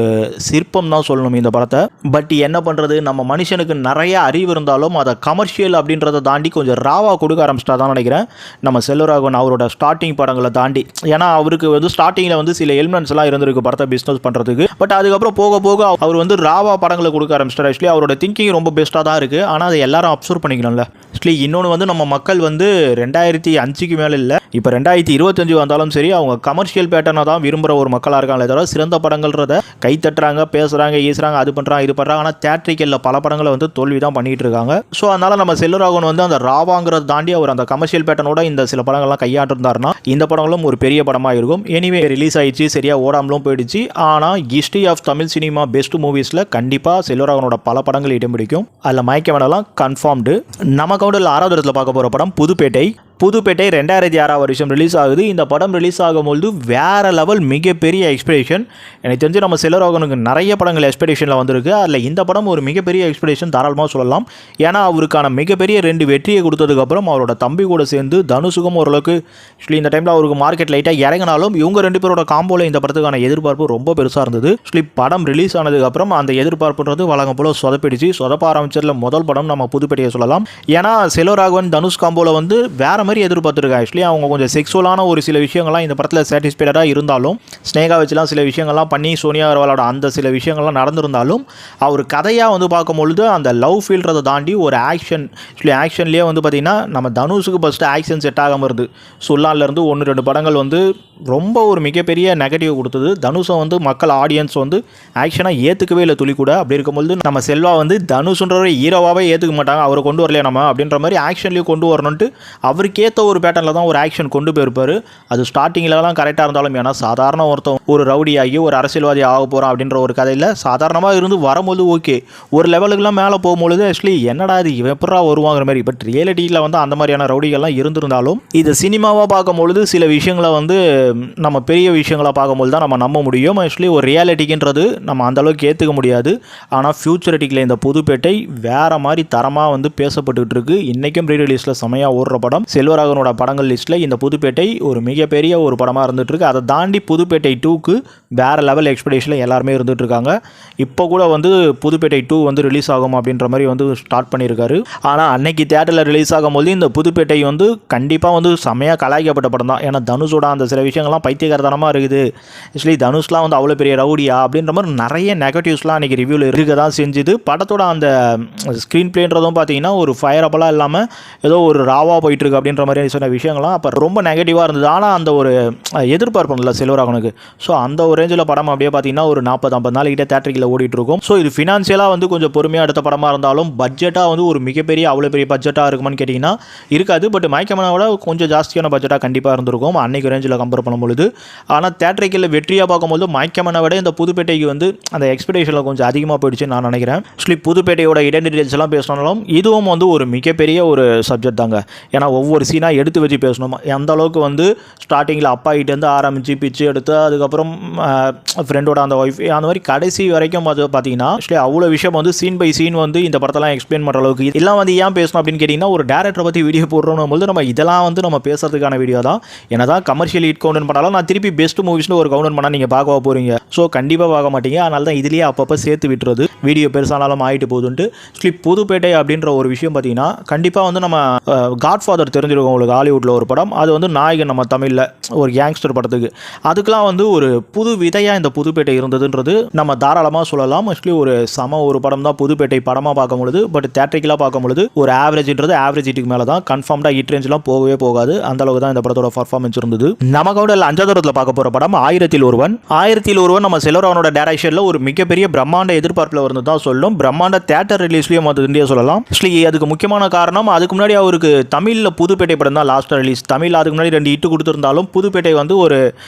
சிற்பம் தான் சொல்லணும் இந்த படத்தை. பட் என்ன பண்ணுறது, நம்ம மனுஷனுக்கு நிறைய அறிவு இருந்தாலும் அதை கமர்ஷியல் அப்படின்றத தாண்டி கொஞ்சம் ராவாக கொடுக்க ஆரம்பிச்சிட்டா தான் நினைக்கிறேன் நம்ம செல்வராகவன் அவரோட ஸ்டார்டிங் படங்களை தாண்டி. ஏன்னா அவருக்கு வந்து ஸ்டார்டிங்கில் வந்து சில எலிமெண்ட்ஸ் எல்லாம் இருந்திருக்கு படத்தை பிஸ்னஸ் பண்ணுறதுக்கு. பட் அதுக்கப்புறம் போக போக அவர் வந்து ராவா படங்களை கொடுக்க ஆரம்பிச்சிட்டார். ஆக்சுவலி அவரோட திங்கிங் ரொம்ப பெஸ்ட்டாக தான் இருக்குது. ஆனால் அதை எல்லாரும் அப்சர்வ் பண்ணிக்கணும்ல. ஆக்சுவலி இன்னொன்று வந்து நம்ம மக்கள் வந்து 2005க்கு மேலே இல்லை, இப்போ 2025 வந்தாலும் சரி அவங்க கமர்ஷியல் பேட்டர்னை தான் விரும்புகிற ஒரு மக்களாக இருக்காங்களே தவிர சிறந்த படங்கள்ன்றத கை தட்டுறாங்க, பேசுகிறாங்க, ஈசுறாங்க, அது பண்ணுறாங்க, இது பண்ணுறாங்க. ஆனால் தேட்டரிக்கலில் பல படங்களை வந்து தோல்வி தான் பண்ணிகிட்டு இருக்காங்க. ஸோ அதனால் நம்ம செல்வராகவன் வந்து அந்த ராவாங்கிறத தாண்டி அவர் அந்த கமர்ஷியல் பேட்டர்னோட இந்த சில படங்கள்லாம் கையாண்டிருந்தாருன்னா இந்த படங்களும் ஒரு பெரிய படமாக இருக்கும். எனிவே ரிலீஸ் ஆயிடுச்சு, சரியாக ஓடாமலும் போயிடுச்சு. ஆனால் history of Tamil cinema best மூவிஸில் கண்டிப்பாக செல்வராகவனோட பல படங்கள் இடம் பிடிக்கும். அதில் மயக்கமேனலாம் கன்ஃபார்ம்டு. நம்ம கவுண்டரில் 6வது இடத்துல பார்க்க போகிற படம் புதுப்பேட்டை. 2006 வருஷம் ரிலீஸ் ஆகுது. இந்த படம் ரிலீஸ் ஆகும்போது வேறு லெவல் மிகப்பெரிய எக்ஸ்பெக்டேஷன். எனக்கு தெரிஞ்சு நம்ம செல்வராகவனுக்கு நிறைய படங்கள் எக்ஸ்பெக்டேஷனில் வந்திருக்கு. அதில் இந்த படம் ஒரு மிகப்பெரிய எக்ஸ்பெக்டேஷன் தாராளமாக சொல்லலாம். ஏன்னா அவருக்கான மிகப்பெரிய 2 வெற்றியை கொடுத்ததுக்கப்புறம் அவரோட தம்பி கூட சேர்ந்து தனுஷுக்கும் ஓரளவுக்கு ஆக்சுவலி இந்த டைமில் அவருக்கு மார்க்கெட் லைட்டாக இறங்கினாலும் இவங்க 2 பேரோட காம்போவில் இந்த படத்துக்கான எதிர்பார்ப்பு ரொம்ப பெருசாக இருந்தது. ஆக்சுவலி படம் ரிலீஸ் ஆனதுக்கப்புறம் அந்த எதிர்பார்ப்புன்றது வழங்கம் போல் சொதப்பிடுச்சு. சொதப்ப ஆரம்பிச்சதில் முதல் படம் நம்ம புதுப்பேட்டையை சொல்லலாம். ஏன்னா செல்வராகவன் தனுஷ் காம்போவில் வந்து வேறு மாதிரி எதிர்பார்த்துருக்கேன். ஆக்சுவலி அவங்க கொஞ்சம் செக்ஸுவலான ஒரு சில விஷயங்கள்லாம் இந்த படத்தில் சாட்டிஸ்ஃபைடாக இருந்தாலும், ஸ்னேகா வச்சுலாம் சில விஷயங்கள்லாம் பண்ணி சோனியா அகர்வாலோட அந்த சில விஷயங்கள்லாம் நடந்திருந்தாலும், அவர் கதையாக வந்து பார்க்கும்பொழுது அந்த லவ் ஃபீல்ன்றதை தாண்டி ஒரு ஆக்ஷன், ஆக்சுவலி ஆக்ஷன்லேயே வந்து பார்த்திங்கன்னா நம்ம தனுஷுக்கு ஃபஸ்ட்டு ஆக்ஷன் செட் ஆகாமல் இருந்து சொல்லாலேருந்து 1-2 படங்கள் வந்து ரொம்ப ஒரு மிகப்பெரிய நெகட்டிவ் கொடுத்தது. தனுஷை வந்து மக்கள் ஆடியன்ஸ் வந்து ஆக்ஷனாக ஏற்றுக்கவே இல்லை துளி கூட. அப்படி இருக்கும்போது நம்ம செல்வா வந்து தனுஷுன்றவரை ஹீரோவாகவே ஏற்றுக்க மாட்டாங்க, அவரை கொண்டு வரலையே நம்ம அப்படின்ற மாதிரி ஆக்ஷன்லேயும் கொண்டு வரணுன்ட்டு அவருக்கு ஏற்ற ஒரு பேட்டர்னில் தான் ஒரு ஆக்ஷன் கொண்டு போயிருப்பார். அது ஸ்டார்டிங்கிலலாம் கரெக்டாக இருந்தாலும், ஏன்னா சாதாரண ஒருத்தன் ஒரு ரவுடியாகி ஒரு அரசியல்வாதி ஆக போகிறான் அப்படின்ற ஒரு கதையில் சாதாரணமாக இருந்து வரும்போது ஓகே, ஒரு லெவலுக்குலாம் மேலே போகும்பொழுது ஆக்சுவலி என்னடா இது இவன் எப்படா வருவாங்கிற மாதிரி. பட் ரியாலிட்டியில் வந்து அந்த மாதிரியான ரவுடிகள்லாம் இருந்திருந்தாலும், இது சினிமாவாக பார்க்கும்பொழுது சில விஷயங்களை வந்து நம்ம பெரிய விஷயங்களை பார்க்கும்போது தான் நம்ம நம்ப முடியும். ஆக்சுவலி ஒரு ரியாலிட்டிக்குன்றது நம்ம அந்தளவுக்கு ஏற்றுக்க முடியாது. ஆனால் ஃபியூச்சரிட்டிக்கில் இந்த புதுப்பேட்டை வேறு மாதிரி தரமாக வந்து பேசப்பட்டுக்கிட்டு இருக்குது. இன்றைக்கும் ப்ரீ ரிலீஸில் செமையாக ஓடுற படம். செல்வராகவனோட படங்கள் லிஸ்ட்டில் இந்த புதுப்பேட்டை ஒரு மிகப்பெரிய ஒரு படமாக இருந்துகிட்ருக்கு. அதை தாண்டி புதுப்பேட்டை 2க்கு வேறு லெவல் எக்ஸ்பெக்டேஷனில் எல்லாருமே இருந்துகிட்ருக்காங்க. இப்போ கூட வந்து புதுப்பேட்டை 2 வந்து ரிலீஸ் ஆகும் அப்படின்ற மாதிரி வந்து ஸ்டார்ட் பண்ணியிருக்காரு. ஆனால் அன்னைக்கு தேட்டரில் ரிலீஸ் ஆகும்போது இந்த புதுப்பேட்டை வந்து கண்டிப்பாக வந்து செமையாக கலாய்க்கப்பட்ட படம் தான். ஏன்னா தனுஷோட அந்த சில விஷயங்கள்லாம் பைத்தியகாரத்தனமாக இருக்குது. ஆக்சுவலி தனுஷ்லாம் வந்து அவ்வளோ பெரிய ரவுடியா அப்படின்ற மாதிரி நிறைய நெகட்டிவ்ஸ்லாம் அன்றைக்கி ரிவ்யூவில் இருக்க தான் செஞ்சுது. படத்தோட அந்த ஸ்க்ரீன் பிளேன்றதும் பார்த்தீங்கன்னா ஒரு ஃபயரபலாக இல்லாமல் ஏதோ ஒரு ராவாக போயிட்டுருக்கு அப்படின்ற மாதிரி சொன்ன விஷயங்கள்லாம் அப்போ ரொம்ப நெகட்டிவாக இருந்தது. ஆனால் அந்த ஒரு எதிர்பார்ப்பு இல்லை செல்வராகவனுக்கு. ஸோ அந்த ஒரு ரேஞ்சில் படம் அப்படியே பார்த்தீங்கன்னா ஒரு 40-50 நாளைக்கிட்டே தேட்டரில் ஓடிட்டுருக்கும். ஸோ இது ஃபினான்ஷியலாக வந்து கொஞ்சம் பொறுமையாக எடுத்த படமாக இருந்தாலும் பட்ஜெட்டாக வந்து ஒரு மிகப்பெரிய அவ்வளோ பெரிய பட்ஜெட்டாக இருக்குமான்னு கேட்டிங்கன்னா இருக்காது. பட் மயக்கமனாவோட கொஞ்சம் ஜாஸ்தியான பட்ஜெட்டாக கண்டிப்பாக இருந்திருக்கும் அன்றைக்கு ரேஞ்சில் கம்பேர் பண்ணும்பொழுது. ஆனால் தேட்டரிக்கில் வெற்றியாக பார்க்கும்போது மயக்கமனை விட இந்த புதுப்பேட்டைக்கு வந்து அந்த எக்ஸ்பெக்டேஷனில் கொஞ்சம் அதிகமாக போயிடுச்சுன்னு நான் நினைக்கிறேன். ஆக்சுவலி புதுப்பேட்டையோட ஐடென்டிட்டிஸ் எல்லாம் பேசினாலும் இதுவும் வந்து ஒரு மிகப்பெரிய ஒரு சப்ஜெக்ட் தாங்க. ஏன்னா ஒவ்வொரு சீனாக எடுத்து வச்சு பேசணும். அந்த அளவுக்கு வந்து ஸ்டார்டிங்கில் அப்பா கிட்டேருந்து ஆரம்பித்து பிச்சு எடுத்து அதுக்கப்புறம் ஃப்ரெண்டோட அந்த ஒய்ஃப் அந்த மாதிரி கடைசி வரைக்கும் பார்த்தீங்கன்னா ஆக்சுவலி அவ்வளோ விஷயம் வந்து சீன் பை சீன் வந்து இந்த படத்தெல்லாம் எக்ஸ்பிளைன் பண்ணுற அளவுக்கு இதெல்லாம் வந்து ஏன் பேசணும் அப்படின்னு கேட்டிங்கன்னா ஒரு டேரக்டரை பற்றி வீடியோ போடுறோம் போது நம்ம இதெல்லாம் வந்து நம்ம பேசுறதுக்கான வீடியோ தான். ஏன்னா தான் கமர்ஷியல் ஹிட் கவுண்ட் பண்ணாலும் நான் திருப்பி பெஸ்ட் மூவிஸ்னு ஒரு கவுண்ட் பண்ணால் நீங்கள் பார்க்க போகிறீங்க. ஸோ கண்டிப்பாக பார்க்க மாட்டீங்க. அதனால தான் இதுலேயே அப்பப்போ சேர்த்து விட்டுறது வீடியோ பெருசானாலும் ஆகிட்டு போகுதுன்ட்டு. ஆக்சுவலி புதுப்பேட்டை அப்படின்ற ஒரு விஷயம் பார்த்தீங்கன்னா கண்டிப்பாக வந்து நம்ம காட்ஃபாதர் தெரிஞ்சிருக்கோம் உங்களுக்கு, ஹாலிவுட்டில் ஒரு படம். அது வந்து நாயகன் நம்ம தமிழில் ஒரு கேங்ஸ்டர் படத்துக்கு. அதுக்கெலாம் வந்து ஒரு புது விதையாக இந்த புதுப்பேட்டை இருந்ததுன்றது நம்ம தாராளமாக சொல்லலாம். ஆக்சுவலி ஒரு ஒரு படம் தான் புதுப்பேட்டை படமாக பார்க்கும்பொழுது. பட் தேட்டரிக்கலாக பார்க்கும்பொழுது ஒரு ஆவரேஜ்ன்றது ஆவரேஜ் ஹிட்டுக்கு மேலே தான். கன்ஃபார்ம்டாக ஹிட் ரேஞ்செலாம் போகவே போகாது. அந்த அளவுக்கு தான் இந்த படத்தோட பர்ஃபார்மன்ஸ் இருந்தது. நம்ம கவுண்டரில் 5வது பார்க்க போகிற படம் 1000 நம்ம செல்வராகவனோட டைரக்ஷனில் ஒரு மிகப்பெரிய பிரம்மாண்ட எதிர்பார்ப்பில் வந்து தான் சொல்லும். பிரம்மாண்ட தேட்டர் ரிலீஸ்லையும் வந்து இந்தியா சொல்லலாம். ஆக்சுவலி அதுக்கு முக்கியமான காரணம் அதுக்கு முன்னாடி அவருக்கு தமிழில் புதுப்பேட்டை படம் தான் லாஸ்ட்டாக ரிலீஸ். தமிழ் அதுக்கு முன்னாடி 2 ஹிட்டு கொடுத்துருந்தாலும் புதுப்பேட்டை வந்து ஒரு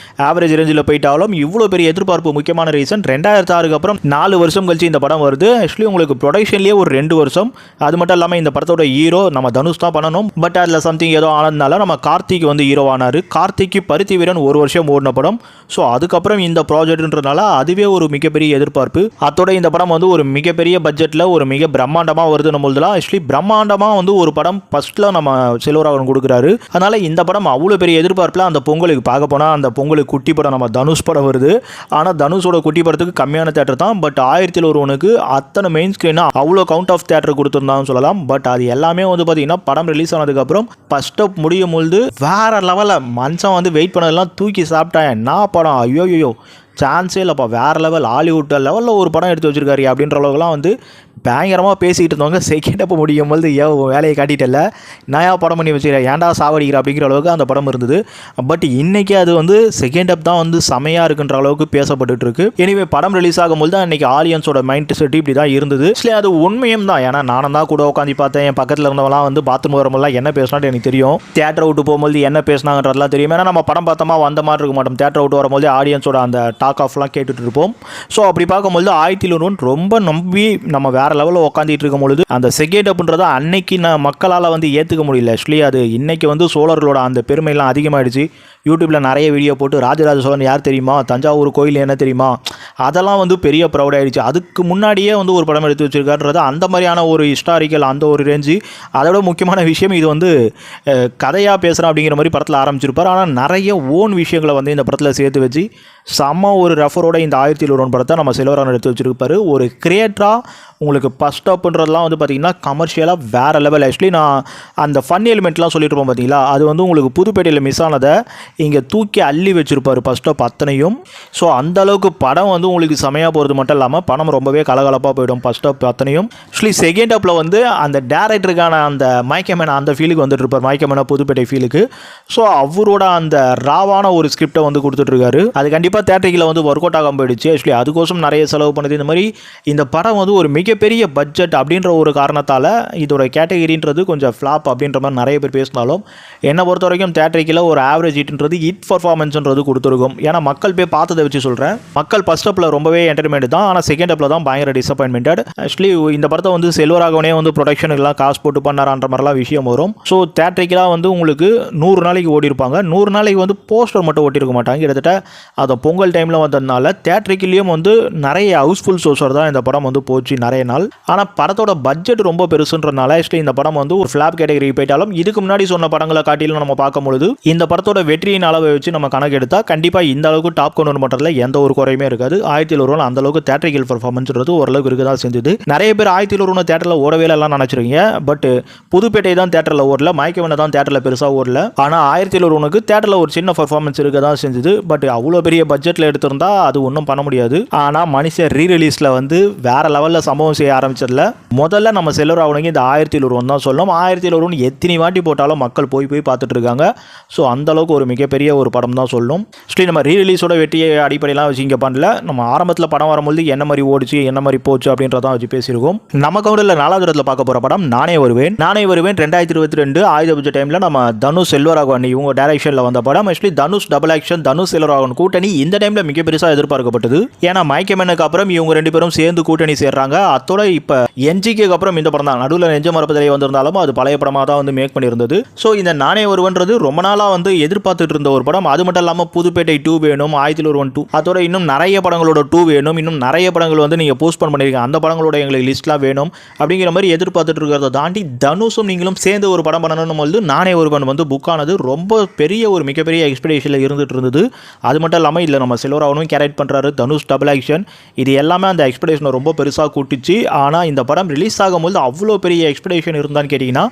ஆவரேஜ் ரேஞ்சில் போயிட்டாலும் இவ்வளோ பெரிய எதிர்பார்ப்பு முக்கியமான ரீசன் 2006க்கு அப்புறம் 4 வருஷம் கழிச்சு இந்த படம் வருது. ஆக்சுவலி உங்களுக்கு ப்ரொடக்ஷன்லேயே ஒரு 2 வருஷம். அது மட்டும் இல்லாமல் இந்த படத்தோட ஹீரோ நம்ம தனுஷ் தான் பண்ணணும். பட் அதில் சம்திங் ஏதோ ஆனதுனால நம்ம கார்த்திக் வந்து ஹீரோவானார். கார்த்திக்கு பருத்தி வீரன் 1 வருஷம் ஓடின படம். ஸோ அதுக்கப்புறம் இந்த ப்ராஜெக்ட்ன்றனால அதுவே ஒரு மிகப்பெரிய எதிர்பார்ப்பு. அதோட இந்த படம் வந்து ஒரு மிகப்பெரிய பட்ஜெட்டில் ஒரு மிக பிரம்மாண்டமாக வருது நம்மளதுலாம். ஆக்சுவலி பிரம்மாண்டமாக வந்து ஒரு படம் ஃபர்ஸ்ட்டில் நம்ம செல்வராகவன் கொடுக்குறாரு. அதனால் இந்த படம் அவ்வளோ பெரிய எதிர்பார்ப்பில் அந்த பொங்கலுக்கு பார்க்க போனால் அந்த பொங்கலுக்கு குட்டி படம் நம்ம தனுஷ் படம் வருது. ஆனால் தனுஷோட குட்டி படத்துக்கு கம்மியான தேட்டர் தான். பட் 1001க்கு அத்தனை மெயின் ஸ்க்ரீனாக அவ்வளோ கவுண்ட் ஆஃப் தேட்டர் கொடுத்துருந்தான்னு சொல்லலாம். பட் அது எல்லாமே வந்து பார்த்தீங்கன்னா படம் ரிலீஸ் ஆனதுக்கப்புறம் ஃபர்ஸ்ட் அப் முடியும் பொழுது வேறு லெவலில் மனுஷன் வந்து வெயிட் பண்ணதெல்லாம் தூக்கி சாப்பிட்டேன். நான் படம் ஐயோ சான்ஸே இல்லைப்பா, வேறு லெவல் ஹாலிவுட் லெவலில் ஒரு படம் எடுத்து வச்சுருக்காரு அப்படின்ற அளவுக்குலாம் வந்து பயங்கரமாக பேசிக்கிட்டு இருந்தவங்க செகண்ட் அப்போ முடியும் போது வேலையை காட்டிட்டல நான் படம் பண்ணி வச்சுக்கிறேன் ஏன்டா சாவடிக்கிற அப்படிங்கிற அளவுக்கு அந்த படம் இருந்தது. பட் இன்றைக்கி அது வந்து செகண்ட் அப் தான் வந்து செமையாக இருக்குன்ற அளவுக்கு பேசப்பட்டு இருக்கு. எனிவே படம் ரிலீஸ் ஆகும்போது தான் இன்றைக்கி ஆடியன்ஸோட மைண்ட் செட் இப்படி தான் இருந்தது. ஆக்சுவலி அது உண்மையும் தான். ஏன்னா நானும் தான் கூட உட்காந்து பார்த்தேன். என் பக்கத்தில் இருந்தவங்களாம் வந்து பாத்ரூம் வரும்போதெல்லாம் என்ன பேசினாட்டு எனக்கு தெரியும். தேட்டரை விட்டு போகும்போது என்ன பேசினாங்கன்றதுலாம் தெரியும். ஏன்னா நம்ம படம் பார்த்தோமா வந்த மாதிரி இருக்க மாட்டோம். தேட்டரை விட்டு வரும்போது ஆடியன்ஸோட அந்த டாக் ஆஃப்லாம் கேட்டுட்டு இருப்போம். ஸோ அப்படி பார்க்கும்போது 1001 ரொம்ப நம்பி நம்ம வேறு லெவலில் உட்காந்துட்டு இருக்கும் பொழுது அந்த செகண்ட் அப்படின்றத அன்னைக்கு மக்களால் வந்து ஏற்றுக்க முடியல. ஆக்சுவலி அது இன்னைக்கு வந்து சோழர்களோட அந்த பெருமையெல்லாம் அதிகமாகிடுச்சு. யூடியூப்பில் நிறைய வீடியோ போட்டு ராஜராஜ சோழன் யார் தெரியுமா, தஞ்சாவூர் கோயில் என்ன தெரியுமா, அதெல்லாம் வந்து பெரிய ப்ரௌட் ஆகிடுச்சு. அதுக்கு முன்னாடியே வந்து ஒரு படம் எடுத்து வச்சுருக்காருன்றது அந்த மாதிரியான ஒரு ஹிஸ்டாரிக்கல் அந்த ஒரு ரேஞ்சு. அதோட முக்கியமான விஷயம் இது வந்து கதையாக பேசுகிறேன் அப்படிங்கிற மாதிரி படத்தில் ஆரம்பிச்சிருப்பார். ஆனால் நிறைய ஓன் விஷயங்களை வந்து இந்த படத்தில் சேர்த்து வச்சு செம்ம ஒரு ரெஃபரோட இந்த 1001 படத்தை நம்ம செல்வராகவன் எடுத்து வச்சுருப்பார். ஒரு கிரியேட்டராக உங்களுக்கு ஃபஸ்ட் அப்புன்றதுலாம் வந்து பார்த்திங்கன்னா கமர்ஷியலாக வேறு லெவல். ஆக்சுவலி நான் அந்த ஃபன் எலிமெண்ட்லாம் சொல்லியிருப்போம் பார்த்தீங்களா, அது வந்து உங்களுக்கு புதுப்பேட்டையில் மிஸ் ஆனதை இங்கே தூக்கி அள்ளி வச்சுருப்பார் ஃபஸ்ட் அப் அத்தனையும். ஸோ அந்தளவுக்கு படம் வந்து உங்களுக்கு செமையாக போகிறது மட்டும் இல்லாமல் படம் ரொம்பவே கலகலப்பாக போயிடும் ஃபஸ்ட் அப் அத்தனையும். ஆக்சுவலி செகண்ட் அப்பில் வந்து அந்த டேரக்டருக்கான அந்த மைக்கமேன் அந்த ஃபீலுக்கு வந்துட்டு இருப்பார், மைக்கமேனா புதுப்பேட்டை ஃபீலுக்கு. ஸோ அவரோட அந்த ராவான ஒரு ஸ்கிரிப்டை வந்து கொடுத்துட்ருக்காரு. அது கண்டிப்பாக தேட்டரில் வந்து ஒர்க் அவுட் ஆகாமல் போயிடுச்சு. ஆக்சுவலி அதுக்கோசம் நிறைய செலவு பண்ணுது. இந்த மாதிரி இந்த படம் வந்து ஒரு மிகப்பெரிய பட்ஜெட் அப்படின்ற ஒரு காரணத்தால் இதோட கேட்டகிரின்றது கொஞ்சம் ஃப்ளாப் அப்படின்ற மாதிரி நிறைய பேர் பேசினாலும் என்னை பொறுத்த வரைக்கும் தேட்டரிக்கில் ஒரு ஆவரேஜ் ஹிட்ன்றது ஹிட் பர்ஃபார்மன்ஸ்ன்றது கொடுத்துருக்கும். ஏன்னா மக்கள் போய் பார்த்ததை வச்சு சொல்கிறேன். மக்கள் ஃபர்ஸ்ட் அப்பில் ரொம்பவே என்டர்டைன்மெண்ட் தான், ஆனால் செகண்ட் அப்பில் தான் பயங்கர டிசப்பாயின்மெண்டட். ஆக்சுவலி இந்த படத்தை வந்து செல்வராகவனே வந்து ப்ரொடக்ஷனுக்குலாம் காசு போட்டு பண்ணாரான்ற மாதிரிலாம் விஷயம் வரும். ஸோ தேட்டரிக்கெலாம் வந்து உங்களுக்கு 100 நாளைக்கு ஓடி இருப்பாங்க. 100 நாளைக்கு வந்து போஸ்டர் மட்டும் ஓட்டியிருக்க மாட்டாங்க. கிட்டத்தட்ட அதை பொங்கல் டைமில் வந்ததுனால தேட்டரிக்கிலையும் வந்து நிறைய ஹவுஸ்ஃபுல் ஷோஸோட தான் இந்த படம் வந்து போச்சு நிறைய நாள். ஆனால் படத்தோட பட்ஜெட் ரொம்ப பெருசுன்றனால ஆக்சுவலி இந்த படம் வந்து ஒரு ஃப்ளாப் கேட்டகரி போயிட்டாலும் இதுக்கு முன்னாடி சொன்ன படங்களை காட்டிலும் நம்ம பார்க்கும்பொழுது இந்த படத்தோட வெற்றியின் அளவை வச்சு நம்ம கணக்கு எடுத்தால் கண்டிப்பாக இந்த அளவுக்கு டாப் கொண்டு பண்ணுறதுல எந்த ஒரு குறையுமே இருக்காது. 1001 அந்த அளவுக்கு தேட்டரிக்கல் பர்ஃபார்மன்ஸ்ன்றது ஓரளவுக்கு இருக்க தான் செஞ்சது. நிறைய பேர் 1001 தேட்டரில் ஓடவே எல்லாம் நினச்சிருக்கீங்க. பட் புதுப்பேட்டை தான் தேட்டரில் ஓடல, மைக்கவனை தான் தேட்டரில் பெருசாக ஓடல. ஆனால் 1001 தேட்டரில் ஒரு சின்ன பர்ஃபார்மன்ஸ் இருக்க தான் செஞ்சது. பட் அவ்வளோ பெரிய பட்ஜெட்டில் எடுத்திருந்தா அது ஒன்றும் பண்ண முடியாது. ஆனால் மனுஷன் ரீரிலீஸில் வந்து வேற லெவலில் சம்பவம் செய்ய ஆரம்பிச்சதில்ல. முதல்ல நம்ம செல்வராகவனுக்கு இந்த 1001 தான் சொல்லணும். 1001 எத்தனை வாட்டி போட்டாலும் மக்கள் போய் பார்த்துட்டு இருக்காங்க. ஸோ அந்த அளவுக்கு ஒரு மிகப்பெரிய ஒரு படம் தான் சொல்லணும். ஸ்ரீ நம்ம ரீரிலீஸோட வெற்றியை அடிப்படையெல்லாம் வச்சு இங்கே பண்ணல. நம்ம ஆரம்பத்தில் படம் வரும்போது என்ன மாதிரி ஓடிச்சு என்ன மாதிரி போச்சு அப்படின்றதான் வச்சு பேசியிருக்கோம். நம்ம கவுண்டரில் 4வது இடத்துல பார்க்க போகிற படம் நானே வருவேன். 2022 ஆயுத பூஜை டைமில் நம்ம தனுஷ் செல்வராகவன் இவங்க டைரக்ஷனில் வந்த படம். Actually Dhanush double action Dhanush Selvaraghavan கூட்டணி இந்த டைமில் மிக பெருசாக எதிர்பார்க்கப்பட்டது. ஏன்னா மைக்கமேனுக்கு அப்புறம் இவங்க 2 பேரும் சேர்ந்து கூட்டணி சேர்றாங்க. அத்தோட இப்போ என்ஜிக்கு அப்புறம் இந்த படம் தான். நடுவில் நெஞ்ச மரப்பதிலே வந்திருந்தாலும் அது பழைய படமாக தான் வந்து மேக் பண்ணியிருந்தது. ஸோ இந்த நானே வருவன்றது ரொம்ப நாளாக வந்து எதிர்பார்த்துட்டு இருந்த ஒரு படம். அது மட்டும் இல்லாமல் புதுப்பேட்டை 2 வேணும், 1001 2, அதோட இன்னும் நிறைய படங்களோட 2 வேணும், இன்னும் நிறைய படங்கள் வந்து நீங்கள் போஸ்ட்போன் பண்ணியிருக்கீங்க, அந்த படங்களோட எங்களுக்கு லிஸ்ட்லாம் வேணும் அப்படிங்கிற மாதிரி எதிர்பார்த்துட்டு இருக்கிறத தாண்டி தனுஷும் நீங்களும் சேர்ந்து ஒரு படம் பண்ணணும் போது நானே ஒருவன் வந்து புக் ஆனது ரொம்ப பெரிய ஒரு மிகப்பெரிய எக்ஸ்பெக்டேஷனில் இருந்துட்டு இருந்தது. அது மட்டும் இல்லாமல் இல்லை நம்ம செல்வராகவனும் கேரக்ட் பண்ணுறாரு, தனுஷ் டபுள் ஆக்ஷன், இது எல்லாமே அந்த எக்ஸ்பெக்டேஷனை ரொம்ப பெருசாக கூட்டிச்சு. ஆனால் இந்த படம் ரிலீஸ் ஆகும்போது அவ்வளோ பெரிய எக்ஸ்பெக்டேஷன் இருந்தான்னு கேட்டிங்கன்னா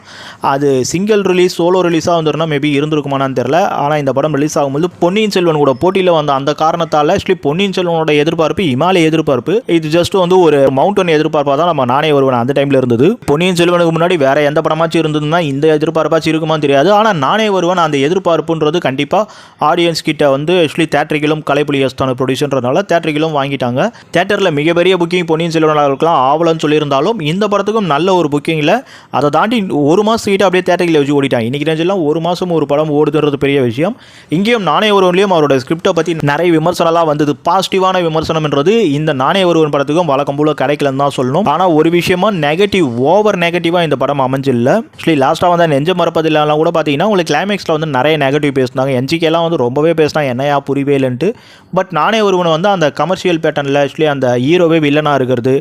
அது சிங்கிள் ரிலீஸ் சோலோ ரிலீஸாக வந்துருன்னா மேபி இருந்திருக்குமானான்னு தெரில. ஆனால் இந்த படம் ரிலீஸ் ஆகும்போது பொன்னியின் செல்வன் கூட போட்டியில் வந்த அந்த காரணத்தால் ஆக்சுவலி பொன்னியின் செல்வனோட எதிர்பார்ப்பு இமாலய எதிர்பார்ப்பு, இது ஜஸ்ட் வந்து ஒரு மவுண்டன் எதிர்பார்ப்பாக தான் நம்ம நானே வருவேன் அந்த டைமில் இருந்தது. பொன்னியின் செல்வனுக்கு முன்னாடி வேற எந்த படமாச்சும் இருந்ததுன்னா இந்த எதிர்பார்ப்பாச்சும் இருக்குமான்னு தெரியாது. ஆனால் நானே வருவேன் அந்த எதிர்பார்ப்புன்றது கண்டிப்பாக ஆடியன்ஸ் கிட்ட வந்து ஆக்சுவலி தேட்டரிகளும் கலைப்புலி அஸ்தான ப்ரொடியூசர்ன்றனால தேட்டரிகளும் வாங்கிட்டாங்க. தேட்டரில் மிகப்பெரிய புக்கிங் பொன்னியின் செல்வனாக ஆவலன்னு சொல்லியிருந்தாலும் இந்த படத்துக்கும் நல்ல ஒரு புக்கிங்கில் அதை தாண்டி 1 மாதம் கிட்ட அப்படியே தேட்டரில் வச்சு ஓடிட்டாங்க. இன்றைக்கி ரேஞ்செல்லாம் 1 மாதம் ஒரு படம் ஓடுதுன்றது பெரிய விஷயம். இங்கேயும் நானே ஒருவன்லேயும் அவரோட ஸ்கிரிப்டை பற்றி நிறைய விமர்சனம்லாம் வந்தது. பாசிட்டிவான விமர்சனம்ன்றது இந்த நானே ஒருவன் படத்துக்கும் வழக்கம் போல கிடைக்கலன்னு தான் சொல்லணும். ஆனால் ஒரு விஷயமா நெகட்டிவ் ஓவர் நெகட்டிவாக இந்த படம் அமைஞ்சில்ல. ஆக்சுவலி லாஸ்ட்டாக வந்து நெஞ்ச மறப்பதில்லாம் கூட பார்த்தீங்கன்னா உங்களுக்கு கிளைமேக்ஸில் வந்து நிறைய நெகட்டிவ் பேசினாங்க. என்ஜிக்கெல்லாம் வந்து ரொம்பவே பேசினாங்க என்னையா புரியவே இல்லைன்ட்டு. பட் நானே ஒருவனை வந்து அந்த கமர்ஷியல் பேட்டர்னில் ஆக்சுவலி அந்த ஹீரோவே வில்லனாக இருக்கிறது,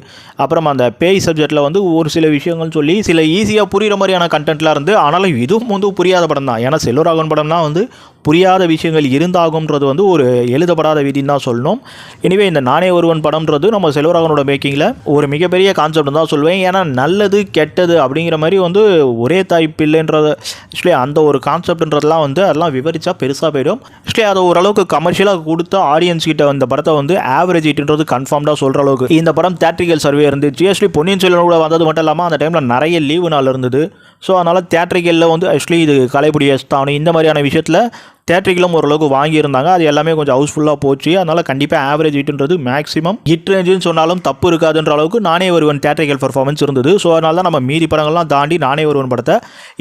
அப்புறம் அந்த பேய் சப்ஜெக்டில் வந்து ஒரு சில விஷயங்கள் சொல்லி சில ஈஸியாக புரிகிற மாதிரியான கண்டென்ட்லாம் இருந்து, ஆனாலும் இதுவும் வந்து புரியாத படம் தான். ஏன்னா செல்வராகவன் படம்லாம் வந்து புரியாத விஷயங்கள் இருந்தாகும்ன்றது வந்து ஒரு எழுதப்படாத விதின்னு தான் சொல்லணும். எனவே இந்த நானே ஒருவன் படம்ன்றது நம்ம செல்வராகவனோட மேக்கிங்கில் ஒரு மிகப்பெரிய கான்செப்ட் தான் சொல்லுவேன். ஏன்னா நல்லது கெட்டது அப்படிங்கிற மாதிரி வந்து ஒரே தாய் பிள்ளைன்றது ஆக்சுவலி அந்த ஒரு கான்செப்ட்ன்றதெல்லாம் வந்து அதெல்லாம் விவரித்தா பெருசாக போயிடும். ஆக்சுவலி அதை ஓரளவுக்கு கமர்ஷியலாக கொடுத்த ஆடியன்ஸ் கிட்ட இந்த படத்தை வந்து ஆவரேஜ் ஹிட்ன்றது கன்ஃபார்ம்டாக சொல்கிற அளவுக்கு இந்த படம் தேட்ரிக்கல் சர்வே இருந்துச்சு. ஆக்சுவலி பொன்னியின் செல்வன் கூட வந்தது மட்டும் இல்லாமல் அந்த டைமில் நிறைய லீவு நாள் இருந்தது. ஸோ அதனால் தேட்ரிக்கலில் வந்து ஆக்சுவலி இது கலைப்புலி அஸ்தானம் இந்த மாதிரியான விஷயத்தில் தேட்டரிகளும் ஓரளவுக்கு வாங்கியிருந்தாங்க. அது எல்லாமே கொஞ்சம் ஹவுஸ்ஃபுல்லாக போச்சு. அதனால் கண்டிப்பாக ஆவரேஜ் ஹிட்ன்றது மேக்ஸிமம் ஹிட் ரேஞ்சுன்னு சொன்னாலும் தப்பு இருக்காதுன்ற அளவுக்கு நானே ஒருவன் தேட்டரிக்கல் பர்ஃபார்மன்ஸ் இருந்தது. ஸோ அதனால தான் நம்ம மீதி படங்கள்லாம் தாண்டி நானே ஒருவன் படத்தை